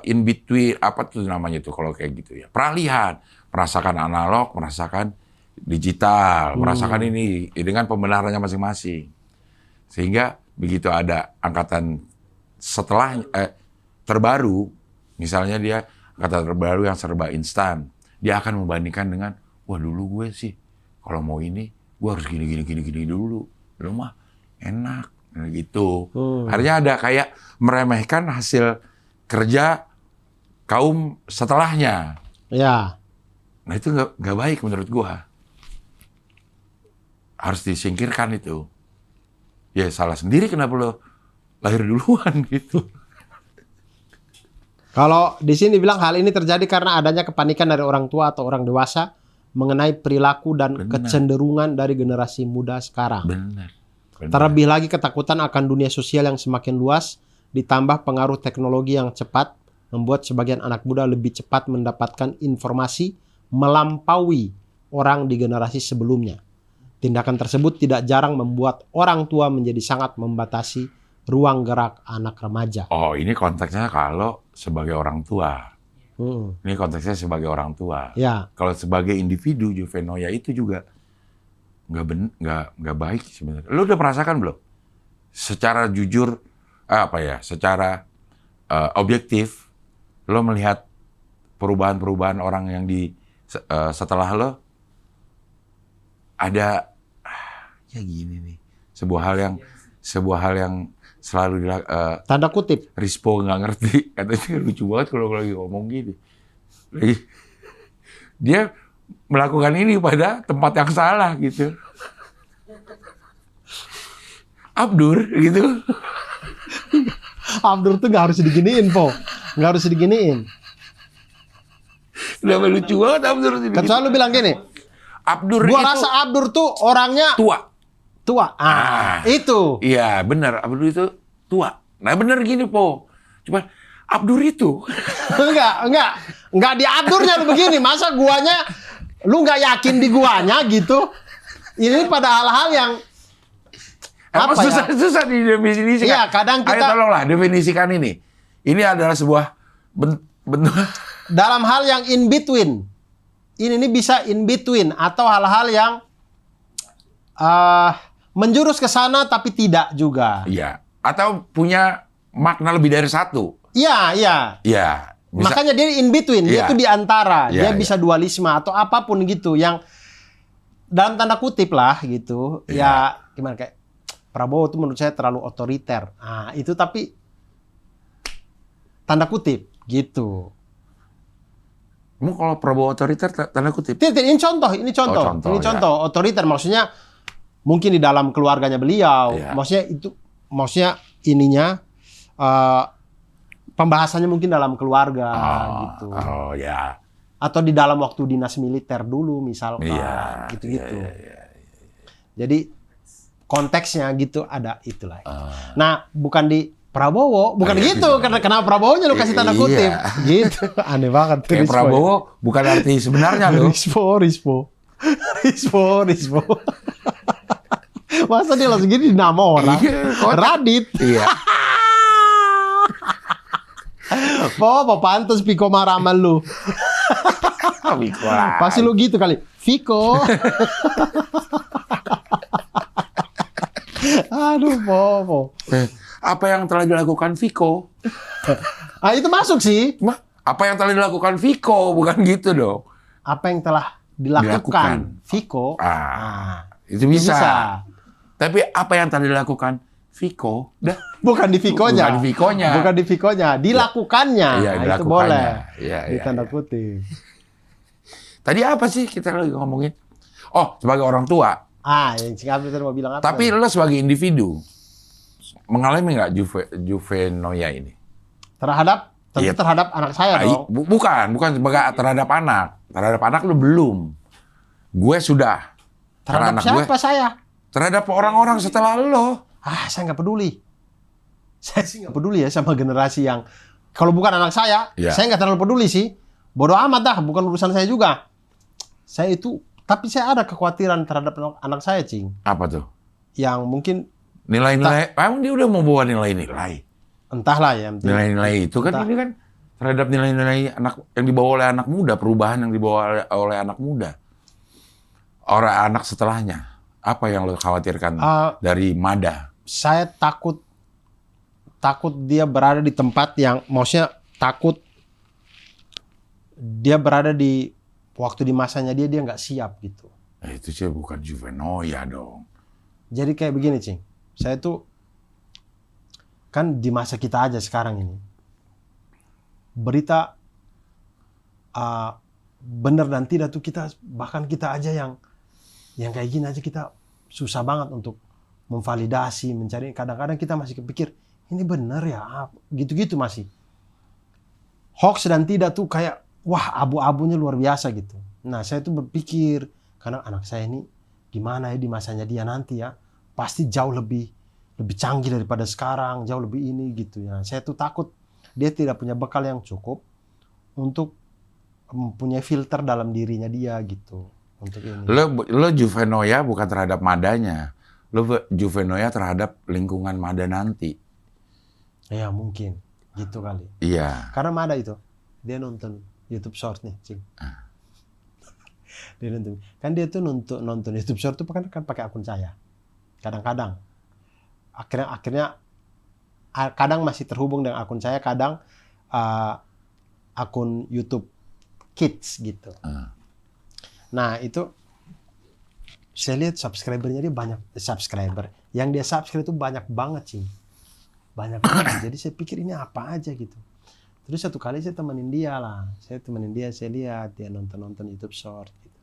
in between, apa tuh namanya itu kalau kayak gitu ya. Peralihan, merasakan analog, merasakan digital, merasakan ini dengan pembenarannya masing-masing. Sehingga begitu ada angkatan setelah terbaru, misalnya dia angkatan terbaru yang serba instan, dia akan membandingkan dengan, wah dulu gue sih kalau mau ini gue harus gini dulu, dulu mah enak gitu. Artinya ada kayak meremehkan hasil kerja kaum setelahnya. Ya. Nah itu nggak baik menurut gue. Harus disingkirkan itu. Ya salah sendiri kenapa lo lahir duluan gitu. Kalau di sini bilang hal ini terjadi karena adanya kepanikan dari orang tua atau orang dewasa mengenai perilaku dan kecenderungan dari generasi muda sekarang. Benar. Terlebih lagi ketakutan akan dunia sosial yang semakin luas, ditambah pengaruh teknologi yang cepat, membuat sebagian anak muda lebih cepat mendapatkan informasi melampaui orang di generasi sebelumnya. Tindakan tersebut tidak jarang membuat orang tua menjadi sangat membatasi ruang gerak anak remaja. Oh, ini konteksnya kalau sebagai orang tua. Ini konteksnya sebagai orang tua. Ya. Kalau sebagai individu, Juvenoia itu juga nggak baik sebenarnya. Lo udah merasakan belum? Secara jujur, secara objektif, lo melihat perubahan-perubahan orang yang setelah lo ada ya gini nih, sebuah hal yang selalu tanda kutip Rispo nggak ngerti, katanya lucu banget kalau lagi ngomong gini. Dia melakukan ini pada tempat yang salah gitu. Abdur gitu. Abdur tuh nggak harus diginiin, Po. Nggak harus diginiin. Udah lucu banget Abdur. Kan selalu bilang gini, Abdur gua itu rasa Abdur tuh orangnya tua. Itu. Iya, benar. Abdur itu tua. Nah, benar gini, Po. Cuma Abdur itu. Enggak di Abdurnya lu begini. Masa guanya lu nggak yakin di guanya gitu. Ini pada hal-hal yang apa susah didefinisikan. Iya, kadang kita tolonglah definisikan ini. Ini adalah sebuah bentuk dalam hal yang in between. Ini bisa in between atau hal-hal yang menjurus ke sana tapi tidak juga. Iya. Atau punya makna lebih dari satu. Iya. Bisa. Makanya dia in between, dia itu di antara. Dia bisa dualisme atau apapun gitu yang dalam tanda kutip lah gitu. Ya gimana kayak Prabowo tuh menurut saya terlalu otoriter. Nah, itu tapi tanda kutip gitu. Mau kalau Prabowo otoriter tanda kutip? Ini contoh. Ini contoh otoriter maksudnya mungkin di dalam keluarganya beliau. Maksudnya ininya pembahasannya mungkin dalam keluarga gitu. Oh ya. Atau di dalam waktu dinas militer dulu misalkan gitu-gitu. Jadi konteksnya gitu ada itulah. Nah, bukan di Prabowo, bukan gitu. Karena Prabowo-nya lu kasih tanda kutip. Gitu. Aneh banget. Kayak Prabowo bukan arti sebenarnya lu. Rispo. Masa dia langsung gini nama orang? Radit. Iya. Pantes Viko marah sama lu. Pasti lu gitu kali. Viko. Aduh, Popo. Apa yang telah dilakukan Viko? Itu masuk sih. Apa yang telah dilakukan Viko? Bukan gitu dong. Apa yang telah dilakukan Viko? Itu bisa. Tapi apa yang telah dilakukan Viko? Bukan di Vikonya. Bukan di Vikonya. Dilakukannya. Iya, itu boleh. Di tanda kutip. Tadi apa sih kita lagi ngomongin? Oh, sebagai orang tua. Yang Cingapri tadi mau bilang apa? Tapi lo sebagai individu mengalami nggak juvenoia ini? Terhadap anak saya dong. Bukan sebagai terhadap anak. Terhadap anak lo belum. Gue sudah. Terhadap siapa saya? Terhadap orang-orang setelah lo. Saya nggak peduli. Saya sih nggak peduli ya sama generasi yang kalau bukan anak saya nggak terlalu peduli sih. Bodoh amat dah, bukan urusan saya juga. Tapi saya ada kekhawatiran terhadap anak saya, Cing. Apa tuh? Yang mungkin nilai-nilai, emang dia udah mau bawa nilai-nilai? Entahlah ya. Nilai-nilai itu kan ini kan terhadap nilai-nilai anak yang dibawa oleh anak muda, perubahan yang dibawa oleh anak muda. Orang anak setelahnya, apa yang lo khawatirkan dari MADA? Saya takut dia berada di tempat yang, maksudnya takut dia berada di waktu di masanya dia nggak siap gitu. Itu sih bukan juvenoia dong. Jadi kayak begini, Cing. Saya tuh kan di masa kita aja sekarang ini berita benar dan tidak tuh bahkan kita aja yang kayak gini aja kita susah banget untuk memvalidasi, mencari. Kadang-kadang kita masih kepikir ini benar ya, gitu-gitu masih. Hoax dan tidak tuh kayak wah abu-abunya luar biasa gitu. Nah saya tuh berpikir karena anak saya ini gimana ya di masanya dia nanti ya, pasti jauh lebih canggih daripada sekarang, jauh lebih ini gitu ya. Saya tuh takut dia tidak punya bekal yang cukup untuk mempunyai filter dalam dirinya dia gitu untuk ini. Lo juvenoia bukan terhadap madanya, lo juvenoia terhadap lingkungan mada nanti. Ya mungkin gitu kali. Iya. Karena mada itu dia nonton YouTube Short nih, Cing. Dia nonton. Kan dia tuh nonton YouTube Short tuh kan pakai akun saya. Kadang-kadang. Akhirnya kadang masih terhubung dengan akun saya, kadang akun YouTube Kids gitu. Nah, itu saya lihat subscribernya dia banyak subscriber. Yang dia subscribe itu banyak banget, Cing. Banyak banget. Jadi saya pikir ini apa aja gitu. Terus satu kali saya temenin dia lah. Saya lihat dia nonton YouTube Short. Gitu.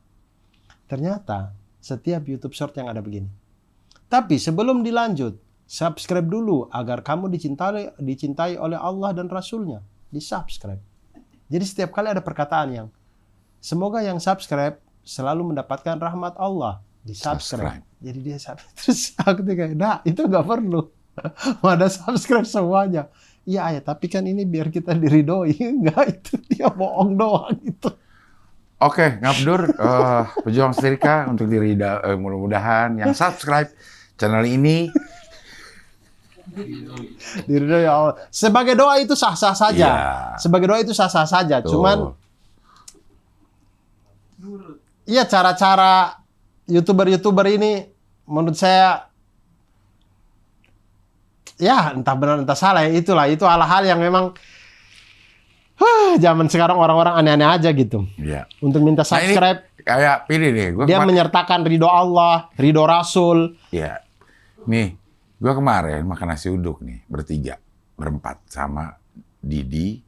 Ternyata setiap YouTube Short yang ada begini. Tapi sebelum dilanjut, subscribe dulu agar kamu dicintai oleh Allah dan Rasulnya. Di-subscribe. Jadi setiap kali ada perkataan yang semoga yang subscribe selalu mendapatkan rahmat Allah. Di-subscribe. Jadi dia subscribe. Terus aku tuh kayak, nah itu nggak perlu. Ada subscribe semuanya. Iya, tapi kan ini biar kita diridoi. Enggak, itu dia bohong doang itu. Oke, Ngabdur, pejuang setrika untuk mudah-mudahan yang subscribe channel ini diridoi Allah. Sebagai doa itu sah-sah saja. Sebagai doa itu sah-sah saja. Cuman iya cara-cara YouTuber ini menurut saya ya entah benar entah salah ya, itu hal-hal yang memang zaman sekarang orang-orang aneh-aneh aja gitu. Iya. Untuk minta subscribe. Nah, ini kayak pilih nih. Dia menyertakan ridho Allah, ridho Rasul. Iya. Nih, gue kemarin makan nasi uduk nih, berempat sama Didi,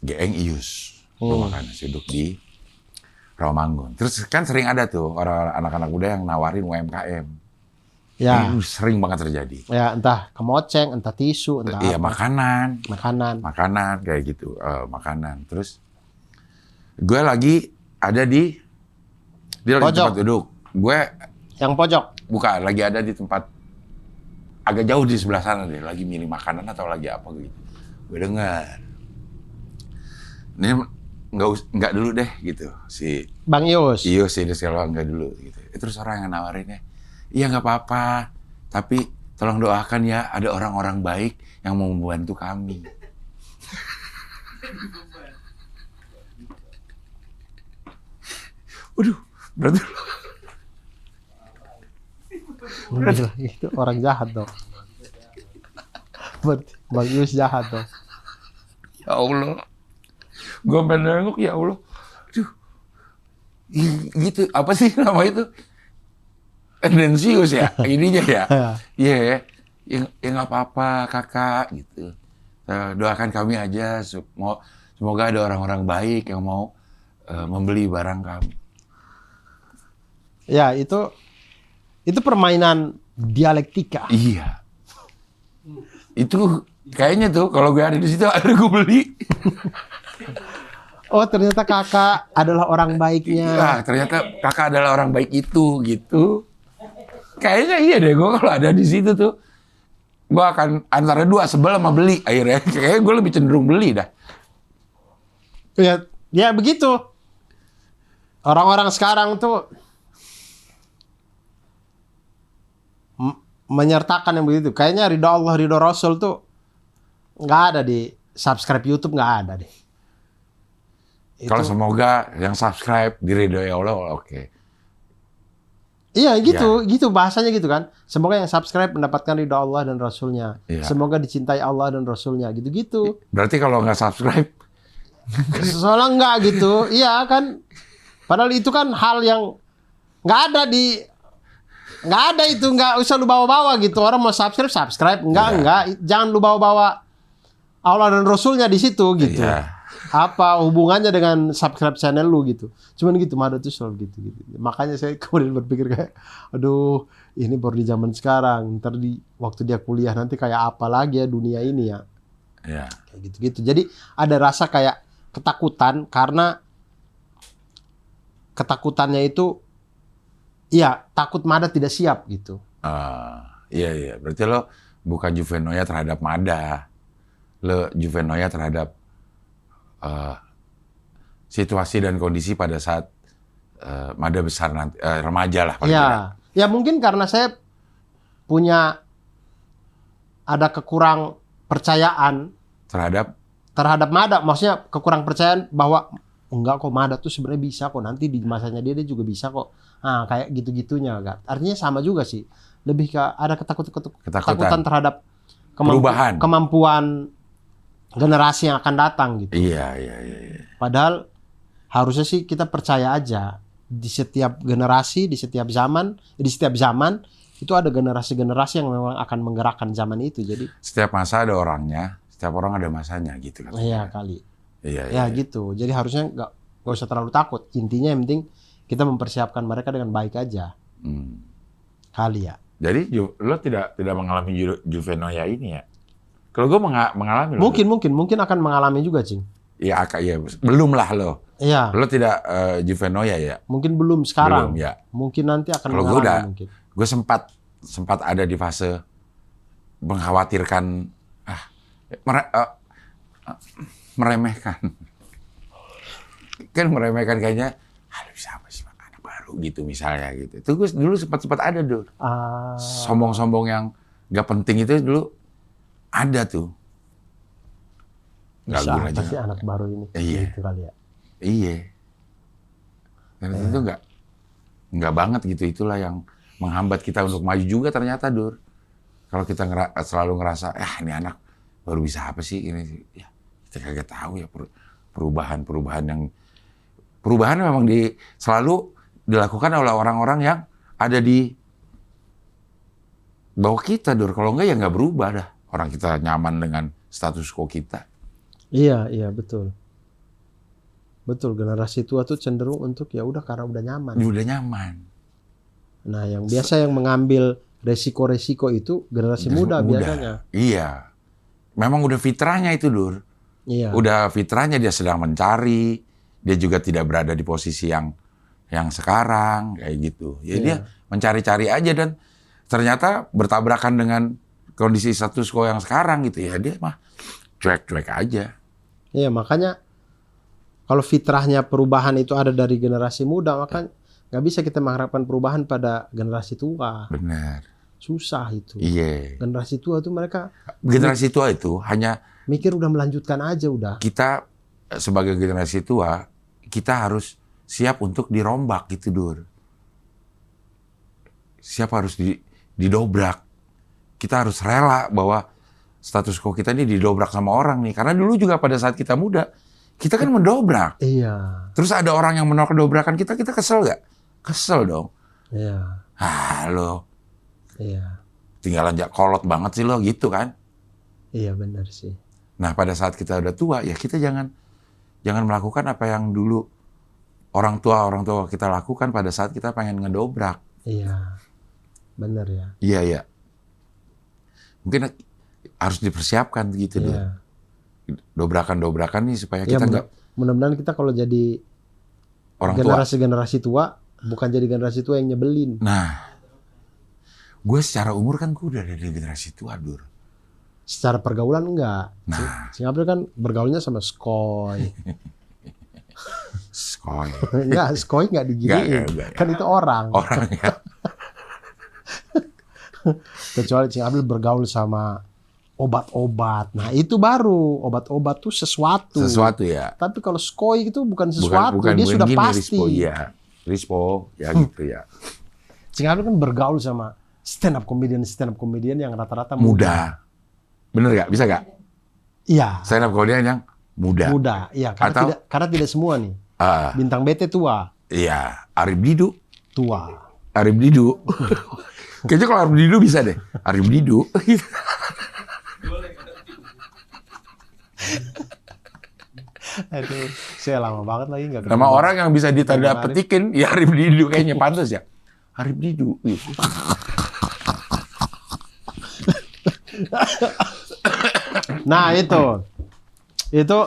Geeng, Ius. Gue makan nasi uduk di Rawamangun. Terus kan sering ada tuh orang anak-anak muda yang nawarin UMKM. Ya. Sering banget terjadi. Ya, entah kemoceng, entah tisu, entah iya, apa. Makanan kayak gitu, makanan. Terus gue lagi ada di tempat duduk. Gue yang pojok. bukan, lagi ada di tempat agak jauh di sebelah sana deh, lagi milih makanan atau lagi apa gitu. Gue dengar. Ini nggak dulu deh gitu si Bang Ius. Ius ini kalau nggak dulu gitu. Terus orang yang nawarinnya, iya nggak apa-apa, tapi tolong doakan ya ada orang-orang baik yang mau membantu kami. Waduh, berarti Gila, itu orang jahat dong. Berarti Bang Ius jahat dong. ya Allah, gue nengok ya Allah, aduh, gitu apa sih nama itu? Tendensius ya, ininya ya. Iya, ya nggak apa-apa kakak gitu. Doakan kami aja, semoga ada orang-orang baik yang mau membeli barang kami. Ya, itu permainan dialektika. Iya. Itu kayaknya tuh kalau gue ada di situ, akhirnya gue beli. Oh, ternyata kakak adalah orang baiknya. Iya, ternyata kakak adalah orang baik itu, gitu. Kayaknya iya deh, gue kalau ada di situ tuh, gue akan antara dua, sebel sama beli akhirnya. Kayaknya gue lebih cenderung beli dah. Ya begitu. Orang-orang sekarang tuh menyertakan yang begitu. Kayaknya ridho Allah, ridho Rasul tuh nggak ada di subscribe YouTube, nggak ada deh. Kalau semoga yang subscribe diridhoi Allah, oke. Iya gitu bahasanya gitu kan. Semoga yang subscribe mendapatkan ridho Allah dan Rasulnya. Ya. Semoga dicintai Allah dan Rasulnya, gitu-gitu. Berarti kalau nggak subscribe, Soalnya nggak gitu, iya kan. Padahal itu kan hal yang nggak ada itu, nggak usah lu bawa-bawa gitu. Orang mau subscribe, enggak. Jangan lu bawa-bawa Allah dan Rasulnya di situ gitu. Iya. Apa hubungannya dengan subscribe channel lu gitu. Cuman gitu, Mada tuh selalu gitu. Makanya saya kemudian berpikir kayak, aduh, ini baru di zaman sekarang. Ntar di waktu dia kuliah nanti kayak apa lagi ya dunia ini ya. Iya. Kayak gitu-gitu. Jadi ada rasa kayak ketakutan karena ketakutannya itu, iya, takut Mada tidak siap gitu. Iya. Berarti lo bukan juvenoia terhadap Mada. Lo juvenoia terhadap situasi dan kondisi pada saat Mada besar nanti, remaja lah. Ya mungkin karena saya punya ada kekurang percayaan terhadap Mada. Maksudnya kekurang percayaan bahwa enggak kok, Mada tuh sebenarnya bisa kok, nanti di masanya dia juga bisa kok. Nah, kayak gitu-gitunya kan. Artinya sama juga sih. Lebih ke ada ketakutan terhadap kemampuan generasi yang akan datang gitu. Iya. Padahal harusnya sih kita percaya aja di setiap generasi, di setiap zaman itu ada generasi-generasi yang memang akan menggerakkan zaman itu. Jadi setiap masa ada orangnya, setiap orang ada masanya gitu kan. Iya kali. Iya. Gitu. Jadi harusnya nggak usah terlalu takut. Intinya yang penting kita mempersiapkan mereka dengan baik aja. Kali ya. Jadi lo tidak mengalami juvenoia ini ya? Kalau gue mengalami. Mungkin akan mengalami juga, Cing. Iya, belum lah lo. Iya. Lo tidak juvenoia ya? Mungkin belum sekarang. Belum ya. Mungkin nanti akan kalau mengalami mungkin. Gue sempat ada di fase mengkhawatirkan, meremehkan. Kan meremehkan kayaknya, bisa apa sih anak baru gitu misalnya gitu. Itu gue dulu sempat ada dulu. Sombong-sombong yang gak penting itu dulu ada tuh. Bisa apa sih anak baru ini? Iya. Gitu kali ya. Iya. Dan itu nggak banget gitu. Itulah yang menghambat kita untuk maju juga ternyata, Dur. Kalau kita selalu ngerasa, ini anak baru bisa apa sih ini? Ya, Kita kagak tahu ya perubahan memang selalu dilakukan oleh orang-orang yang ada di bawah kita, Dur. Kalau enggak ya nggak berubah dah. Orang kita nyaman dengan status quo kita. Iya, betul. Betul, generasi tua tuh cenderung untuk ya udah karena udah nyaman. Udah nyaman. Nah, yang biasa yang mengambil resiko-resiko itu generasi muda biasanya. Iya. Memang udah fitrahnya itu, Dur. Iya. Udah fitrahnya dia sedang mencari, dia juga tidak berada di posisi yang sekarang kayak gitu. Ya dia mencari-cari aja dan ternyata bertabrakan dengan kondisi status quo yang sekarang gitu ya. Dia mah cuek-cuek aja. Iya, makanya kalau fitrahnya perubahan itu ada dari generasi muda, maka nggak bisa kita mengharapkan perubahan pada generasi tua. Benar. Susah itu. Iya. Generasi tua itu mereka hanya mikir udah melanjutkan aja udah. Kita sebagai generasi tua, kita harus siap untuk dirombak gitu, Dur. Siap harus didobrak. Kita harus rela bahwa status quo kita ini didobrak sama orang nih. Karena dulu juga pada saat kita muda, kita kan mendobrak. Iya. Terus ada orang yang menolak dobrakan kita kesel nggak? Kesel dong. Iya. Lo. Iya. Tinggalan kolot banget sih lo gitu kan. Iya benar sih. Nah pada saat kita udah tua, ya kita jangan melakukan apa yang dulu orang tua kita lakukan pada saat kita pengen ngedobrak. Iya. Benar ya. Iya. Mungkin harus dipersiapkan gitu deh. Dobrakan nih supaya kita nggak. Mudah-mudahan kita kalau jadi orang generasi tua, bukan jadi generasi tua yang nyebelin. Nah, gue secara umur kan gue udah dari generasi tua, Dur. Secara pergaulan enggak. Nah. Singapura kan bergaulnya sama skoy. Skoy. Enggak, skoy enggak diginiin. Kan itu orang. Orang ya. Kecuali Singapura bergaul sama obat-obat. Nah, itu baru obat-obat tuh sesuatu. Sesuatu ya. Tapi kalau skoy itu bukan sesuatu, bukan dia sudah gini, pasti. Rispo ya gitu ya. Singapura kan bergaul sama stand up comedian yang rata-rata muda. Bener nggak? Bisa nggak? Iya. Stand up comedian yang muda. Muda, iya. Karena tidak semua nih. Bintang BT tua. Iya. Arif Didu. Tua. Arif Didu. Kayaknya kalau Arif Didu bisa deh. Arif Didu. Aduh, saya lama banget lagi nggak. Nama orang yang bisa ditanda petikin, ya Arif Didu kayaknya pantas ya. Arif Didu. Nah itu.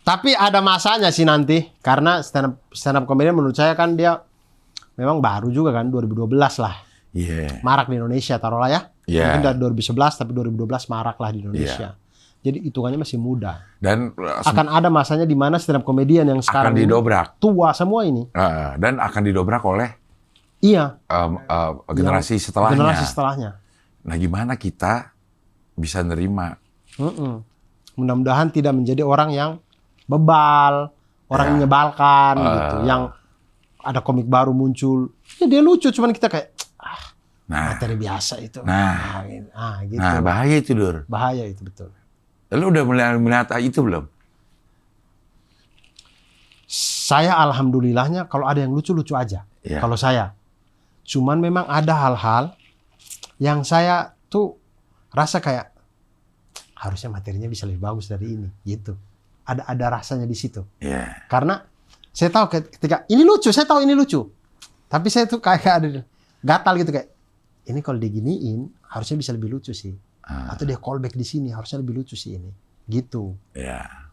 Tapi ada masanya sih nanti, karena stand up comedian menurut saya kan dia memang baru juga kan, 2012 lah. Iya. Marak di Indonesia taruhlah ya. Yeah. Mungkin dari 2011 tapi 2012 marak lah di Indonesia. Jadi hitungannya masih muda. Dan akan ada masanya di mana stand up comedian yang sekarang akan didobrak. Tua semua ini. Dan akan didobrak oleh generasi setelahnya. Generasi setelahnya. Nah, gimana kita bisa nerima? Mudah-mudahan tidak menjadi orang yang bebal, orang yang menyebalkan gitu, yang ada komik baru muncul, ya dia lucu, cuman kita kayak materi biasa itu. Gitu. Nah, bahaya itu, Dur. Bahaya itu, betul. Lu udah melihat itu belum? Saya alhamdulillahnya kalau ada yang lucu-lucu aja. Yeah. Kalau saya. Cuman memang ada hal-hal yang saya tuh rasa kayak harusnya materinya bisa lebih bagus dari ini, gitu. Ada rasanya di situ. Yeah. Karena saya tahu ketika ini lucu, saya tahu ini lucu. Tapi saya tuh kayak ada gatal gitu kayak ini kalau diginiin harusnya bisa lebih lucu sih. Atau dia callback di sini harusnya lebih lucu sih ini. Gitu. Ya.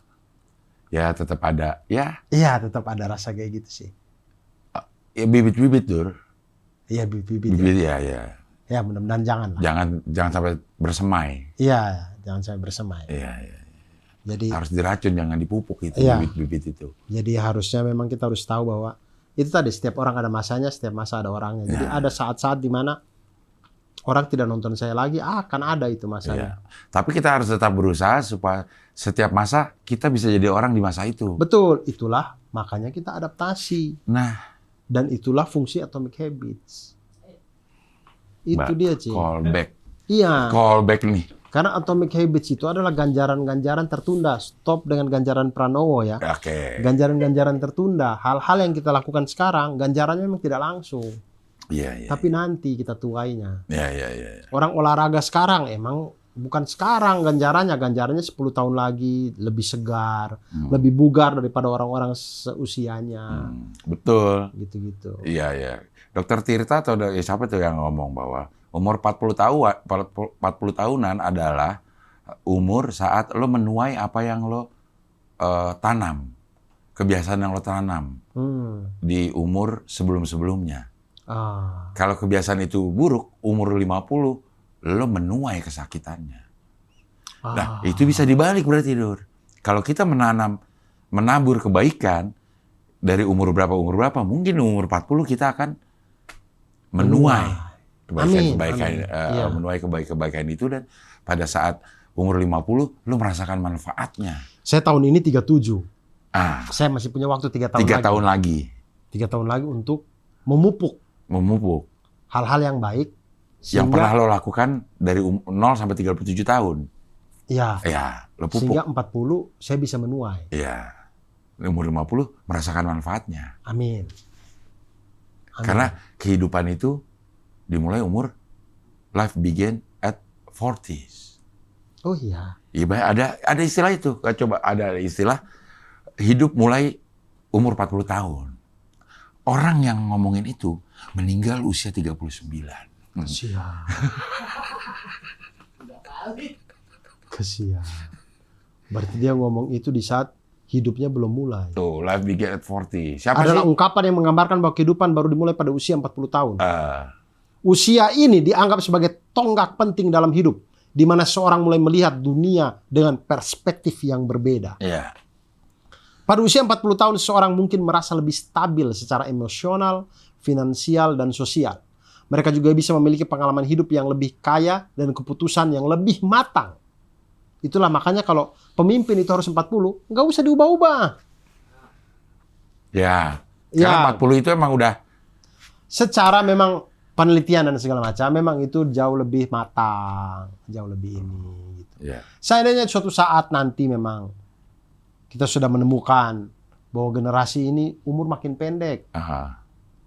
Ya tetap ada. Ya. Iya, tetap ada rasa kayak gitu sih. Ya bibit-bibit, Dur. Iya, bibit-bibit. Ya. Ya, mudah-mudahan jangan lah. Jangan sampai bersemai. Iya, jangan sampai bersemai. Iya. Jadi harus diracun, jangan dipupuk itu bibit-bibit itu. Jadi harusnya memang kita harus tahu bahwa itu tadi setiap orang ada masanya, setiap masa ada orangnya. Jadi ada saat-saat di mana orang tidak nonton saya lagi, akan ada itu masanya. Tapi kita harus tetap berusaha supaya setiap masa kita bisa jadi orang di masa itu. Betul, itulah makanya kita adaptasi. Nah, dan itulah fungsi Atomic Habits. Itu dia, Ci. Callback. Iya. Callback nih. Karena Atomic Habits itu adalah ganjaran-ganjaran tertunda. Stop dengan ganjaran Pranowo ya. Oke. Ganjaran-ganjaran tertunda. Hal-hal yang kita lakukan sekarang, ganjarannya memang tidak langsung. Iya. Tapi nanti kita tuainya. Iya. Orang olahraga sekarang emang bukan sekarang ganjarannya 10 tahun lagi lebih segar, lebih bugar daripada orang-orang seusianya. Betul. Gitu-gitu. Iya. Dokter Tirta atau siapa tuh yang ngomong bahwa umur 40 tahunan adalah umur saat lo menuai apa yang lo tanam. Kebiasaan yang lo tanam di umur sebelum-sebelumnya. Kalau kebiasaan itu buruk, umur 50, lo menuai kesakitannya. Nah, itu bisa dibalik berarti, Dur. Kalau kita menabur kebaikan dari umur berapa, mungkin umur 40 kita akan menuai kebaikan-kebaikan, menuai kebaikan itu, dan pada saat umur 50, lo merasakan manfaatnya. Saya tahun ini 37. Saya masih punya waktu 3 tahun 3 tahun lagi. 3 tahun lagi untuk memupuk hal-hal yang baik yang pernah lo lakukan dari 0 sampai 37 tahun. Iya. Lo pupuk. Sehingga 40 saya bisa menuai. Iya. Umur 50 merasakan manfaatnya. Amin. Karena kehidupan itu dimulai life begin at 40s. Oh iya. Iya, ada istilah itu. Coba ada istilah hidup mulai umur 40 tahun. Orang yang ngomongin itu meninggal usia 39. Kesian. Berarti dia ngomong itu di saat hidupnya belum mulai. Tuh, life begin at 40. Siapa adalah sih? Ungkapan yang menggambarkan bahwa kehidupan baru dimulai pada usia 40 tahun. Usia ini dianggap sebagai tonggak penting dalam hidup, di mana seorang mulai melihat dunia dengan perspektif yang berbeda. Iya. Pada usia 40 tahun, seseorang mungkin merasa lebih stabil secara emosional, finansial, dan sosial. Mereka juga bisa memiliki pengalaman hidup yang lebih kaya dan keputusan yang lebih matang. Itulah makanya kalau pemimpin itu harus 40, nggak usah diubah-ubah. Ya, karena 40 itu emang udah... Secara memang penelitian dan segala macam, memang itu jauh lebih matang, jauh lebih ini. Gitu. Ya. Seandainya suatu saat nanti memang kita sudah menemukan bahwa generasi ini umur makin pendek.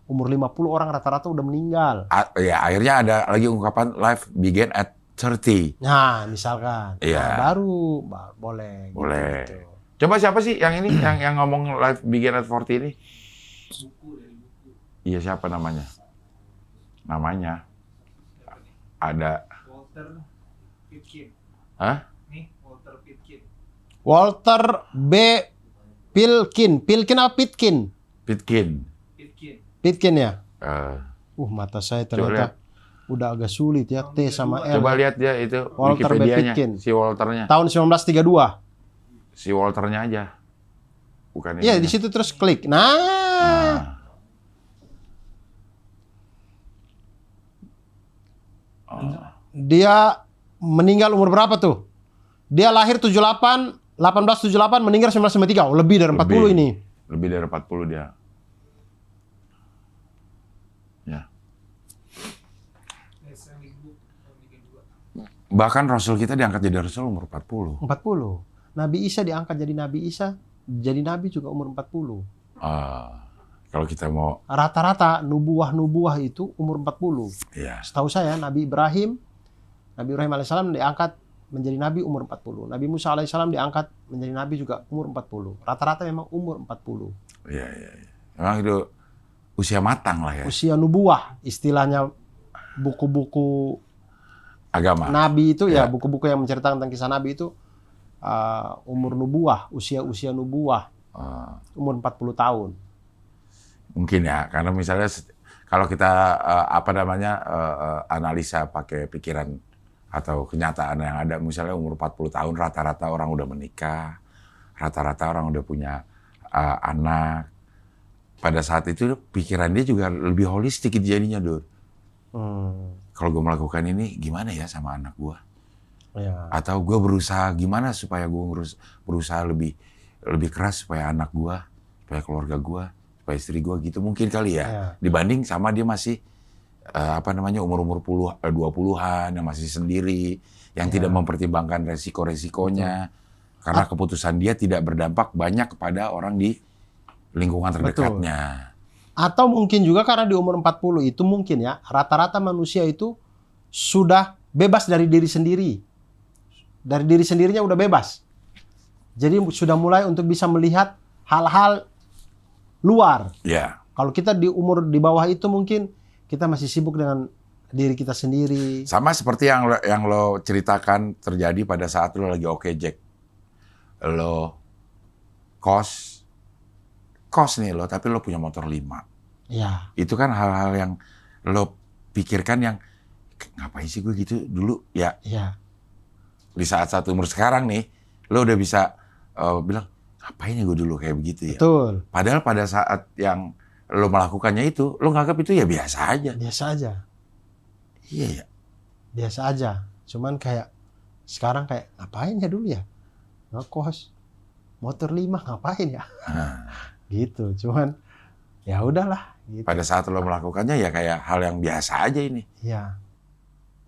Umur 50 orang rata-rata udah meninggal. Ya, akhirnya ada lagi ungkapan life begin at 30. Nah, misalkan. Iya. Baru boleh. Boleh. Gitu. Coba siapa sih yang ini yang ngomong life begin at 40 ini? Iya, siapa namanya? Namanya ada Walter Pitkin. Hah? Nih, Walter Pitkin. Walter B. Pilkin. Pilkin apa Pitkin? Pitkin. Pitkin ya? Mata saya ternyata udah agak sulit ya. T sama L. Coba lihat dia itu Walter B. Wikipedia-nya. Pitkin. Si Walternya. Tahun 1932. Si Walternya aja. Bukan Iya, ini. di situ terus klik. Nah. Dia meninggal umur berapa tuh? Dia lahir 1878, meninggal 1993. Oh, lebih dari 40 ini. Lebih dari 40 dia. Ya. Bahkan Rasul kita diangkat jadi Rasul umur 40. 40. Nabi Isa diangkat jadi Nabi Isa, jadi Nabi juga umur 40. Kalau kita mau... Rata-rata nubuah-nubuah itu umur 40. Iya. Setahu saya Nabi Ibrahim alaihissalam diangkat menjadi Nabi umur 40. Nabi Musa alaihissalam diangkat menjadi Nabi juga umur 40. Rata-rata memang umur 40. Iya. Memang itu usia matang lah ya. Usia nubuah, istilahnya buku-buku agama. Nabi itu ya, buku-buku yang menceritakan tentang kisah Nabi itu umur nubuah, usia nubuah. Umur 40 tahun. Mungkin ya, karena misalnya kalau kita analisa pakai pikiran atau kenyataan yang ada, misalnya umur 40 tahun rata-rata orang udah menikah, rata-rata orang udah punya anak. Pada saat itu pikiran dia juga lebih holistik jadinya, Dur. Kalau gue melakukan ini, gimana ya sama anak gue? Ya. Atau gue berusaha gimana supaya gue berusaha lebih keras supaya anak gue, supaya keluarga gue, supaya istri gue gitu, mungkin kali ya. Dibanding sama dia masih umur-umur 20-an yang masih sendiri, yang tidak mempertimbangkan resiko-resikonya, karena keputusan dia tidak berdampak banyak kepada orang di lingkungan terdekatnya. Atau mungkin juga karena di umur 40 itu mungkin ya, rata-rata manusia itu sudah bebas dari diri sendiri. Dari diri sendirinya udah bebas. Jadi sudah mulai untuk bisa melihat hal-hal luar. Ya. Kalau kita di umur di bawah itu mungkin kita masih sibuk dengan diri kita sendiri. Sama seperti yang lo ceritakan terjadi pada saat lo lagi oke Jack. Lo kos nih lo, tapi lo punya motor 5. Ya. Itu kan hal-hal yang lo pikirkan yang ngapain sih gue gitu dulu ya. Ya. Di saat umur sekarang nih, lo udah bisa bilang ngapain ya gue dulu kayak begitu ya. Betul. Padahal pada saat yang lo melakukannya itu, lo nganggap itu ya biasa aja. Biasa aja. Iya ya. Biasa aja. Cuman kayak sekarang kayak ngapain ya dulu ya? Ngekos. Motor 5 ngapain ya? Gitu. Cuman ya udahlah gitu. Pada saat lo melakukannya ya kayak hal yang biasa aja ini. Iya.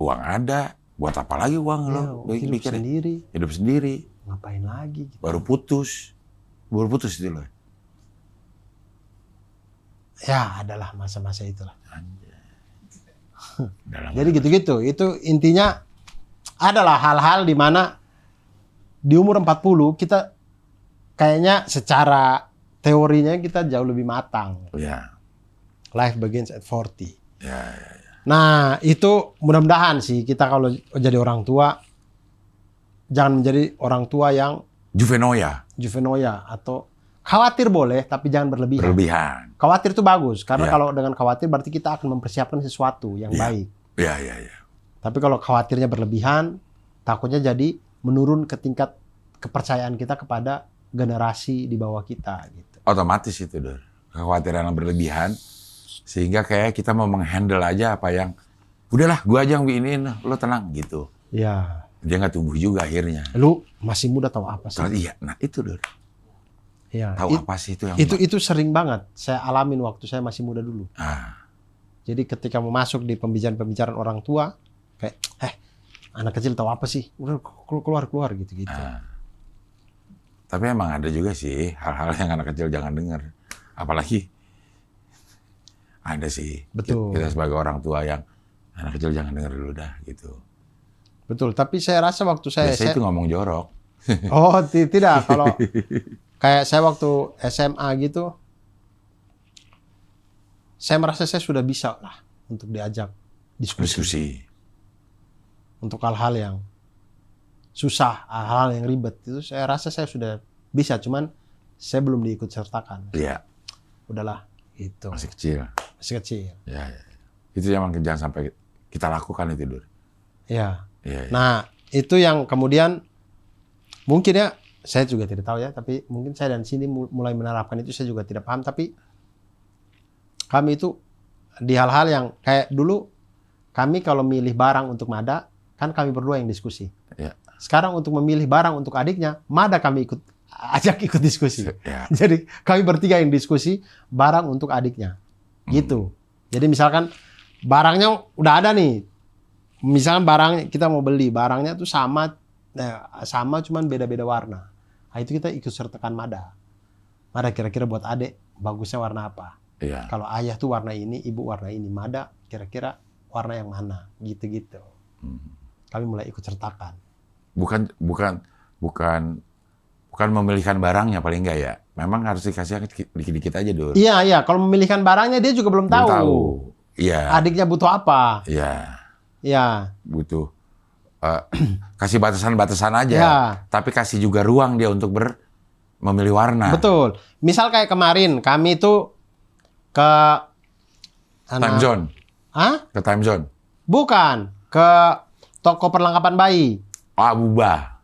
Uang ada, buat apa lagi uang lo? Hidup Bikin sendiri. hidup sendiri. Ngapain lagi gitu. Baru putus itu lo. Ya, adalah masa-masa itulah. Dalam Jadi gitu-gitu. Itu intinya adalah hal-hal di mana di umur 40 kita kayaknya secara teorinya kita jauh lebih matang. Ya. Life begins at 40. Ya. Nah, itu mudah-mudahan sih kita kalau jadi orang tua jangan menjadi orang tua yang juvenoia atau khawatir boleh tapi jangan berlebihan. Khawatir itu bagus karena kalau dengan khawatir berarti kita akan mempersiapkan sesuatu yang baik. Iya. Tapi kalau khawatirnya berlebihan, takutnya jadi menurun ke tingkat kepercayaan kita kepada generasi di bawah kita gitu. Otomatis itu, Dor. Kekhawatiran yang berlebihan sehingga kayak kita mau menghandle aja apa yang udahlah gua aja yang biinin, lo tenang gitu. Iya. Dia nggak tumbuh juga akhirnya. Lu masih muda tahu apa sih? Iya, nah itu, Dor. Iya. Tahu apa sih itu yang itu sering banget saya alamin waktu saya masih muda dulu. Ah. Jadi ketika mau masuk di pembicaraan-pembicaraan orang tua, kayak, anak kecil tahu apa sih? Udah keluar gitu-gitu. Tapi emang ada juga sih hal-hal yang anak kecil jangan dengar. Apalagi ada sih. Betul. Kita sebagai orang tua yang anak kecil jangan dengar dulu dah gitu. Betul. Tapi saya rasa waktu saya itu ngomong jorok. Oh, tidak. Kalau kayak saya waktu SMA gitu, saya merasa saya sudah bisa lah untuk diajak diskusi. Untuk hal-hal yang susah, hal-hal yang ribet itu saya rasa saya sudah bisa, cuman saya belum diikut sertakan. Iya. Udahlah, gitu. Masih kecil. Ya. Itu yang jangan sampai kita lakukan itu, Dur. Iya. Ya. Nah, itu yang kemudian mungkin ya, saya juga tidak tahu ya, tapi mungkin saya dan sini mulai menerapkan itu, saya juga tidak paham, tapi kami itu di hal-hal yang kayak dulu kami kalau milih barang untuk Mada, kan kami berdua yang diskusi. Ya. Sekarang untuk memilih barang untuk adiknya, Mada kami ajak ikut diskusi. Ya. Jadi kami bertiga yang diskusi barang untuk adiknya. Gitu. Jadi misalkan barangnya udah ada nih. Misalkan barang kita mau beli, barangnya tuh sama cuman beda-beda warna. Nah, itu kita ikut sertakan Mada. Mada kira-kira buat adik bagusnya warna apa? Iya. Kalau ayah tuh warna ini, ibu warna ini. Mada kira-kira warna yang mana? Gitu-gitu. Kami mulai ikut sertakan. Bukan memilihkan barangnya paling enggak ya. Memang harus dikasih dikit-dikit aja, Dur. Iya. Kalau memilihkan barangnya dia juga belum tahu. Iya. Adiknya butuh apa? Iya. Butuh kasih batasan-batasan aja. Ya. Tapi kasih juga ruang dia untuk memilih warna. Betul. Misal kayak kemarin kami itu ke Time Zone. Hah? Ke Time Zone. Bukan, ke toko perlengkapan bayi. Abuba.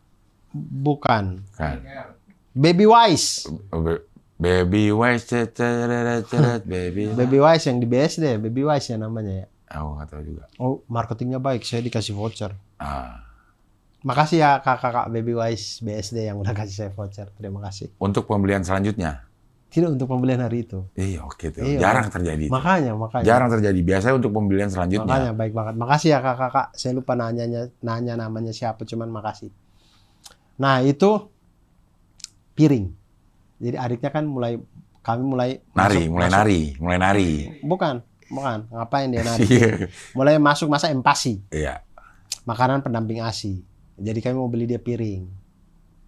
Bukan. Kan. Baby Wise. Baby Wise, baby. Baby Wise yang di BSD, Baby Wise ya namanya ya. Aku nggak tahu juga. Oh, marketingnya baik, saya dikasih voucher. Ah. Makasih ya kakak Baby Wise BSD yang udah kasih saya voucher. Terima kasih. Untuk pembelian selanjutnya? Tidak untuk pembelian hari itu. Iya, oke tuh. Iya, Jarang terjadi itu. Makanya. Jarang terjadi. Biasanya untuk pembelian selanjutnya. Makanya baik banget. Makasih ya kakak. Saya lupa nanya namanya siapa, cuman makasih. Nah itu piring. Jadi adiknya kan kami mulai nari. Bukan. Ngapain dia nari? Iya. Mulai masuk masa empasi. Iya. Makanan pendamping ASI. Jadi kami mau beli dia piring.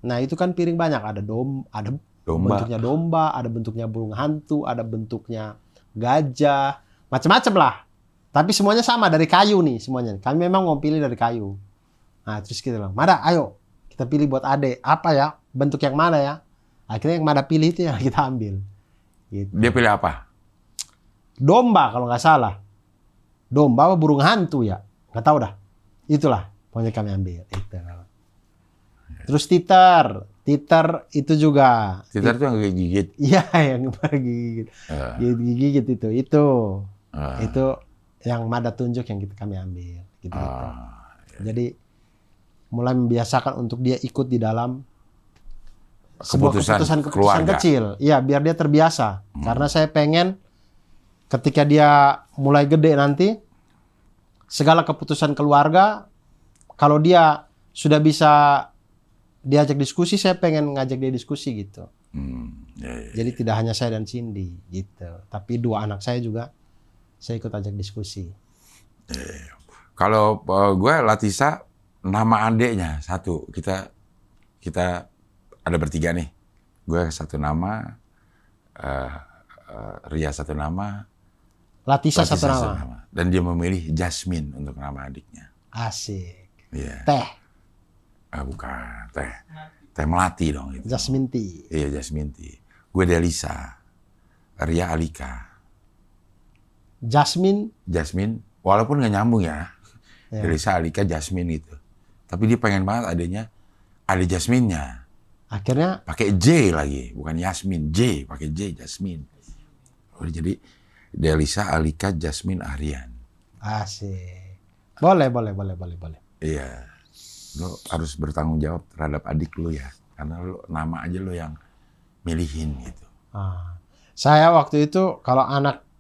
Nah itu kan piring banyak. Ada bentuknya domba, ada bentuknya burung hantu, ada bentuknya gajah, macam-macam lah. Tapi semuanya sama dari kayu nih semuanya. Kami memang mau pilih dari kayu. Nah terus kita bilang, Mada, ayo kita pilih buat Ade. Apa ya? Bentuk yang mana ya? Akhirnya yang Mada pilih itu yang kita ambil. Gitu. Dia pilih apa? Domba kalau nggak salah. Domba apa burung hantu ya? Nggak tahu dah. Itulah pokoknya kami ambil. Itu. Terus titer itu juga. Titer itu yang gigit. Iya, yang gigit. Gigit itu. Itu yang Mada tunjuk yang kami ambil. Gitu. Jadi mulai membiasakan untuk dia ikut di dalam sebuah keputusan kecil. Iya, biar dia terbiasa. Karena saya pengen ketika dia mulai gede nanti, segala keputusan keluarga, kalau dia sudah bisa diajak diskusi, saya pengen ngajak dia diskusi gitu. Jadi tidak hanya saya dan Cindy gitu, tapi dua anak saya juga saya ikut ajak diskusi. Kalau gue Latisa, nama adeknya satu. Kita ada bertiga nih. Gue satu nama, Ria satu nama, Latisa satu nama. Dan dia memilih Jasmine untuk nama adiknya. Asik. Iya. Teh. Bukan, teh melati dong itu. Jasmine tea. Iya, Jasmine tea. Gue Delisa, Ria Alika. Jasmine, walaupun nggak nyambung ya. Delisa, Alika, Jasmine gitu. Tapi dia pengen banget ada Jasmine-nya. Akhirnya pakai J lagi, bukan Yasmin, J, pakai J, Jasmine. Jadi Delisa, Alika, Jasmine, Aryan. Asik. Boleh. Iya. Lo harus bertanggung jawab terhadap adik lo ya. Karena lo nama aja lo yang milihin gitu. Saya waktu itu kalau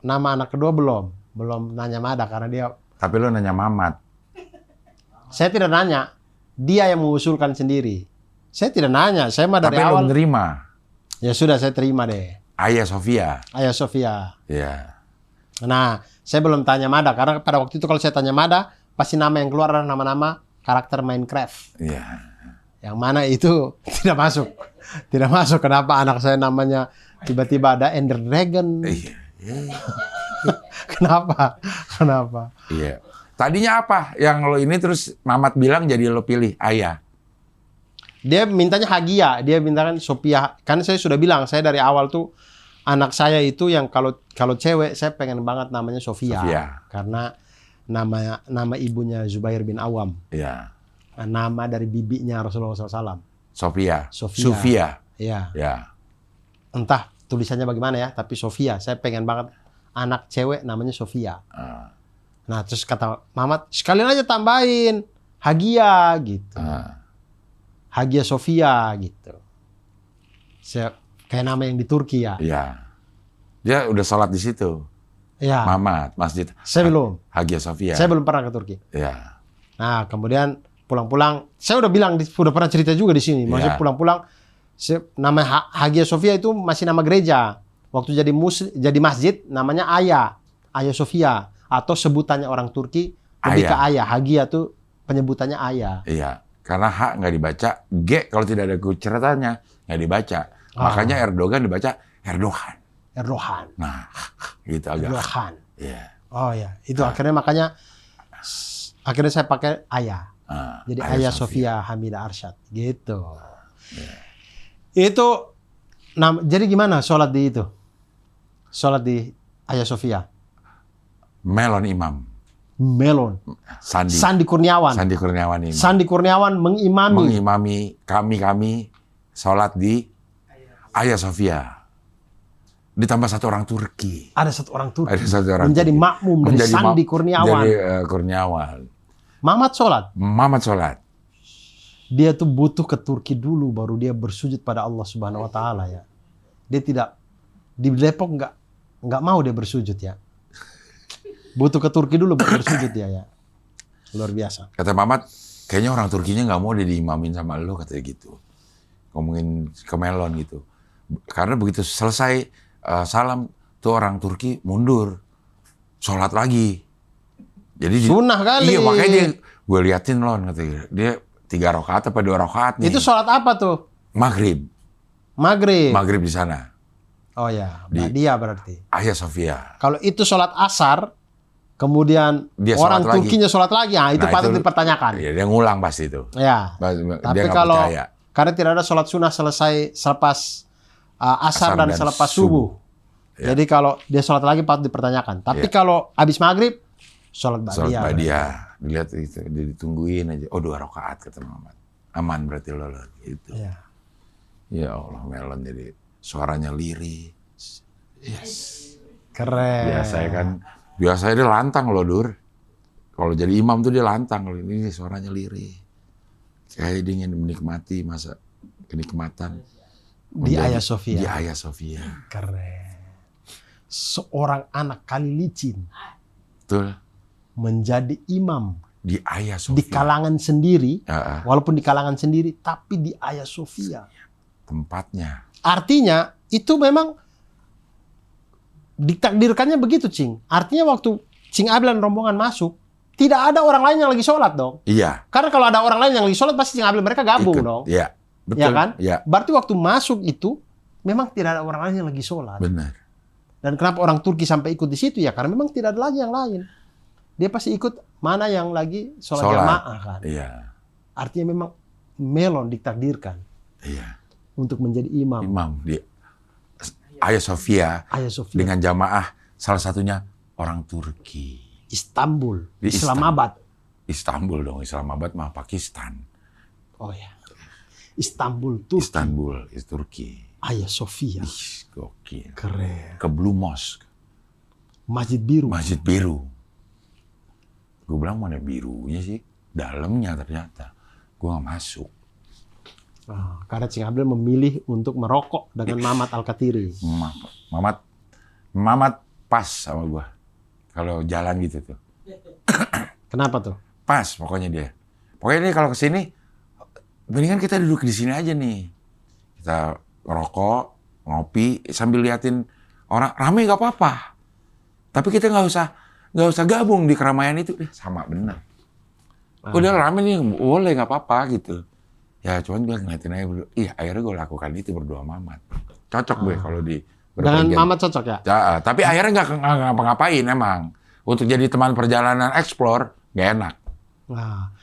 nama anak kedua belum nanya Mada karena dia. Tapi lo nanya Mamat. Saya tidak nanya. Dia yang mengusulkan sendiri. Saya tidak nanya. Saya mah dari awal. Tapi lo menerima. Ya sudah, saya terima deh. Ayah Sofia. Iya. Nah, saya belum tanya Mada karena pada waktu itu kalau saya tanya Mada, pasti nama yang keluar adalah nama-nama karakter Minecraft. Iya. Yang mana itu tidak masuk. Tidak masuk. Kenapa anak saya namanya tiba-tiba ada Ender Dragon? Iya. Kenapa? Iya. Tadinya apa yang lo ini terus Mamat bilang jadi lo pilih Ayah? Dia mintanya Hagia. Dia mintakan Sophia. Kan saya sudah bilang, saya dari awal tuh anak saya itu yang kalau cewek saya pengen banget namanya Sophia. Karena nama ibunya Zubair bin Awam. Iya. Nama dari bibinya Rasulullah SAW. Sofia. Iya. Ya. Entah tulisannya bagaimana ya, tapi Sofia. Saya pengen banget anak cewek namanya Sofia. Nah terus kata Mamat, sekalian aja tambahin Hagia gitu. Hagia Sofia gitu. Kayak nama yang di Turki ya. Iya. Dia udah sholat di situ. Iya. Mamat, masjid. Saya belum. Hagia Sofia. Saya belum pernah ke Turki. Iya. Nah, kemudian pulang-pulang, saya udah bilang, udah pernah cerita juga di sini. Maksudnya pulang-pulang, nama Hagia Sofia itu masih nama gereja. Waktu jadi masjid, namanya Ayah Sofia. Atau sebutannya orang Turki, lebih ke Ayah. Hagia tuh penyebutannya Ayah. Iya. Karena H nggak dibaca, G kalau tidak ada kuceratannya nggak dibaca. Makanya Erdogan dibaca Erdogan. Nah, gitu agak. Erdogan. Iya. Oh ya, itu makanya saya pakai Ayah. Jadi Ayah Sofia Hamidah Arsyad, gitu. Itu, jadi gimana sholat di itu? Sholat di Ayah Sofia? Melon imam. Sandi Kurniawan. Sandi Kurniawan mengimami kami sholat di Ayah Sofia. Ditambah satu orang Turki. Ada satu orang Turki. Menjadi makmum dari Sandi Kurniawan. Mamat sholat. Dia tuh butuh ke Turki dulu baru dia bersujud pada Allah Subhanahu Wa Taala ya. Dia tidak Di Depok nggak mau dia bersujud ya. Butuh ke Turki dulu baru bersujud dia ya. Luar biasa. Kata Mamat, kayaknya orang Turkinya nggak mau dia diimamin sama lo, katanya gitu. Ngomongin ke Melon gitu. Karena begitu selesai salam, tuh orang Turki mundur. Sholat lagi. Jadi Sunnah kali. Iya, makanya gue liatin Lon, katanya. Dia 3 rakaat apa 2 rakaat nih. Itu sholat apa tuh? Maghrib. Maghrib Di sana. Oh ya, dia berarti. Hagia Sophia. Kalau itu sholat asar, kemudian Dia orang sholat Turkinya sholat lagi, nah itu patut dipertanyakan. Iya, dia ngulang pasti itu. Ya. Dia Tapi nggak kalau percaya. karena tidak ada sholat sunnah selesai selepas asar dan selepas subuh. Ya. Jadi kalau dia sholat lagi patut dipertanyakan. Tapi kalau habis maghrib sholat ba'diyah. Dilihat itu, dia ditungguin aja. Oh 2 rakaat kata Muhammad. Aman berarti lo gitu. Ya. Ya Allah, Melon jadi suaranya lirih. Yes. Keren. Biasanya dia lantang loh, Dur. Kalau jadi imam tuh dia lantang. Ini suaranya lirih. Kayak dia ingin menikmati masa kenikmatan. Di Hagia Sophia. Di Hagia Sophia. Keren. Seorang anak kali licin. Betul. Menjadi imam. Di Hagia Sophia. Di kalangan sendiri. Walaupun di kalangan sendiri, tapi di Hagia Sophia. Tempatnya. Artinya, itu memang ditakdirkannya begitu, Cing. Artinya waktu Cing Abil dan rombongan masuk, tidak ada orang lain yang lagi sholat dong. Iya. Karena kalau ada orang lain yang lagi sholat, pasti Cing Abil mereka gabung dong. Iya. Betul. Ya kan? Iya. Berarti waktu masuk itu, memang tidak ada orang lain yang lagi sholat. Benar. Dan kenapa orang Turki sampai ikut di situ ya? Karena memang tidak ada lagi yang lain. Dia pasti ikut mana yang lagi sholat jamaah kan. Iya. Artinya memang Melon ditakdirkan. Iya. Untuk menjadi imam. Imam di Hagia Sophia. Dengan jamaah salah satunya orang Turki. Istanbul. Islamabad. Istanbul dong. Islamabad mah Pakistan. Oh ya. Istanbul, Turki. Istanbul, Turki. Hagia Sophia. Gokil. Keren. Ke Blue Mosque. Masjid Biru. Masjid Biru. Gue bilang mana birunya sih? Dalamnya ternyata. Gue gak masuk. Karena Cing Abil memilih untuk merokok dengan Mamat Al-Katiri. Mamat pas sama gue. Kalau jalan gitu tuh. Kenapa tuh? Pas pokoknya dia. Pokoknya dia kalau kesini, mendingan kita duduk di sini aja nih. Kita ngerokok, ngopi, sambil liatin orang rame nggak apa-apa. Tapi kita nggak usah gabung di keramaian itu. Sama bener. Udah rame nih, boleh nggak apa-apa gitu. Ya cuman gue ngeliatin aja berdua. Akhirnya gue lakukan itu berdua Mamat. Cocok gue kalau di dengan Mamat cocok ya? Tapi akhirnya nggak ngapa-ngapain emang. Untuk jadi teman perjalanan explore, nggak enak.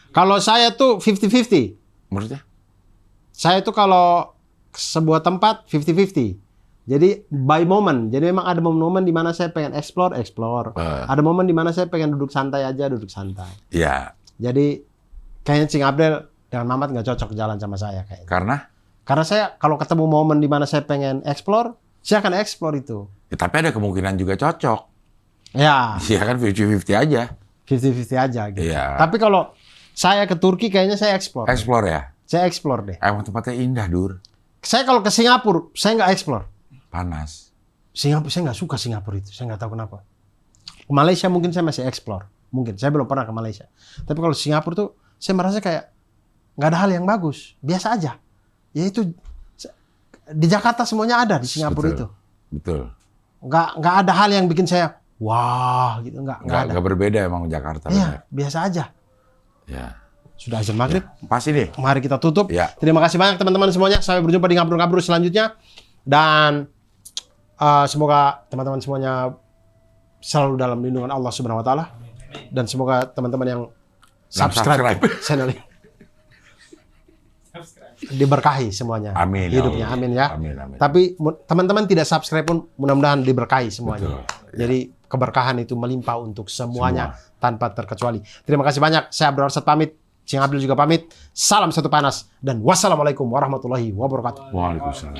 Kalau saya tuh 50-50. Maksudnya? Saya tuh kalau sebuah tempat 50-50. Jadi by moment. Jadi memang ada momen-momen di mana saya pengen explore. Ada momen di mana saya pengen duduk santai aja, duduk santai. Iya. Jadi kayaknya Cing Abdel dengan Mamat nggak cocok jalan sama saya kayaknya. Karena saya kalau ketemu momen di mana saya pengen explore, saya akan explore itu. Ya, tapi ada kemungkinan juga cocok. Ya. Iya kan 50-50 aja. 50-50 aja gitu. Iya. Tapi kalau saya ke Turki kayaknya saya explore. Explore ya? Saya explore deh. Emang tempatnya indah, Dur. Saya kalau ke Singapura, saya nggak explore. Panas. Singapura, saya nggak suka Singapura itu. Saya nggak tahu kenapa. Ke Malaysia mungkin saya masih explore. Mungkin. Saya belum pernah ke Malaysia. Tapi kalau Singapura tuh, saya merasa kayak nggak ada hal yang bagus. Biasa aja. Ya itu, di Jakarta semuanya ada di Singapura itu. Betul. Nggak ada hal yang bikin saya, wah gitu. Nggak ada. Nggak berbeda emang Jakarta. Iya, biasa aja. Ya. Sudah azan maghrib. Ya, pas ini. Mari kita tutup. Ya. Terima kasih banyak teman-teman semuanya. Sampai berjumpa di ngabrol-ngabrol selanjutnya. Dan semoga teman-teman semuanya selalu dalam lindungan Allah Subhanahu Wa Taala. Dan semoga teman-teman yang subscribe channel ini diberkahi semuanya. Amin. Hidupnya, amin ya. Amin. Tapi teman-teman tidak subscribe pun mudah-mudahan diberkahi semuanya. Betul. Jadi keberkahan itu melimpah untuk semuanya tanpa terkecuali. Terima kasih banyak. Saya Abdul Arsad pamit. Cing Abdul juga pamit. Salam satu panas dan wassalamualaikum warahmatullahi wabarakatuh. Waalaikumsalam.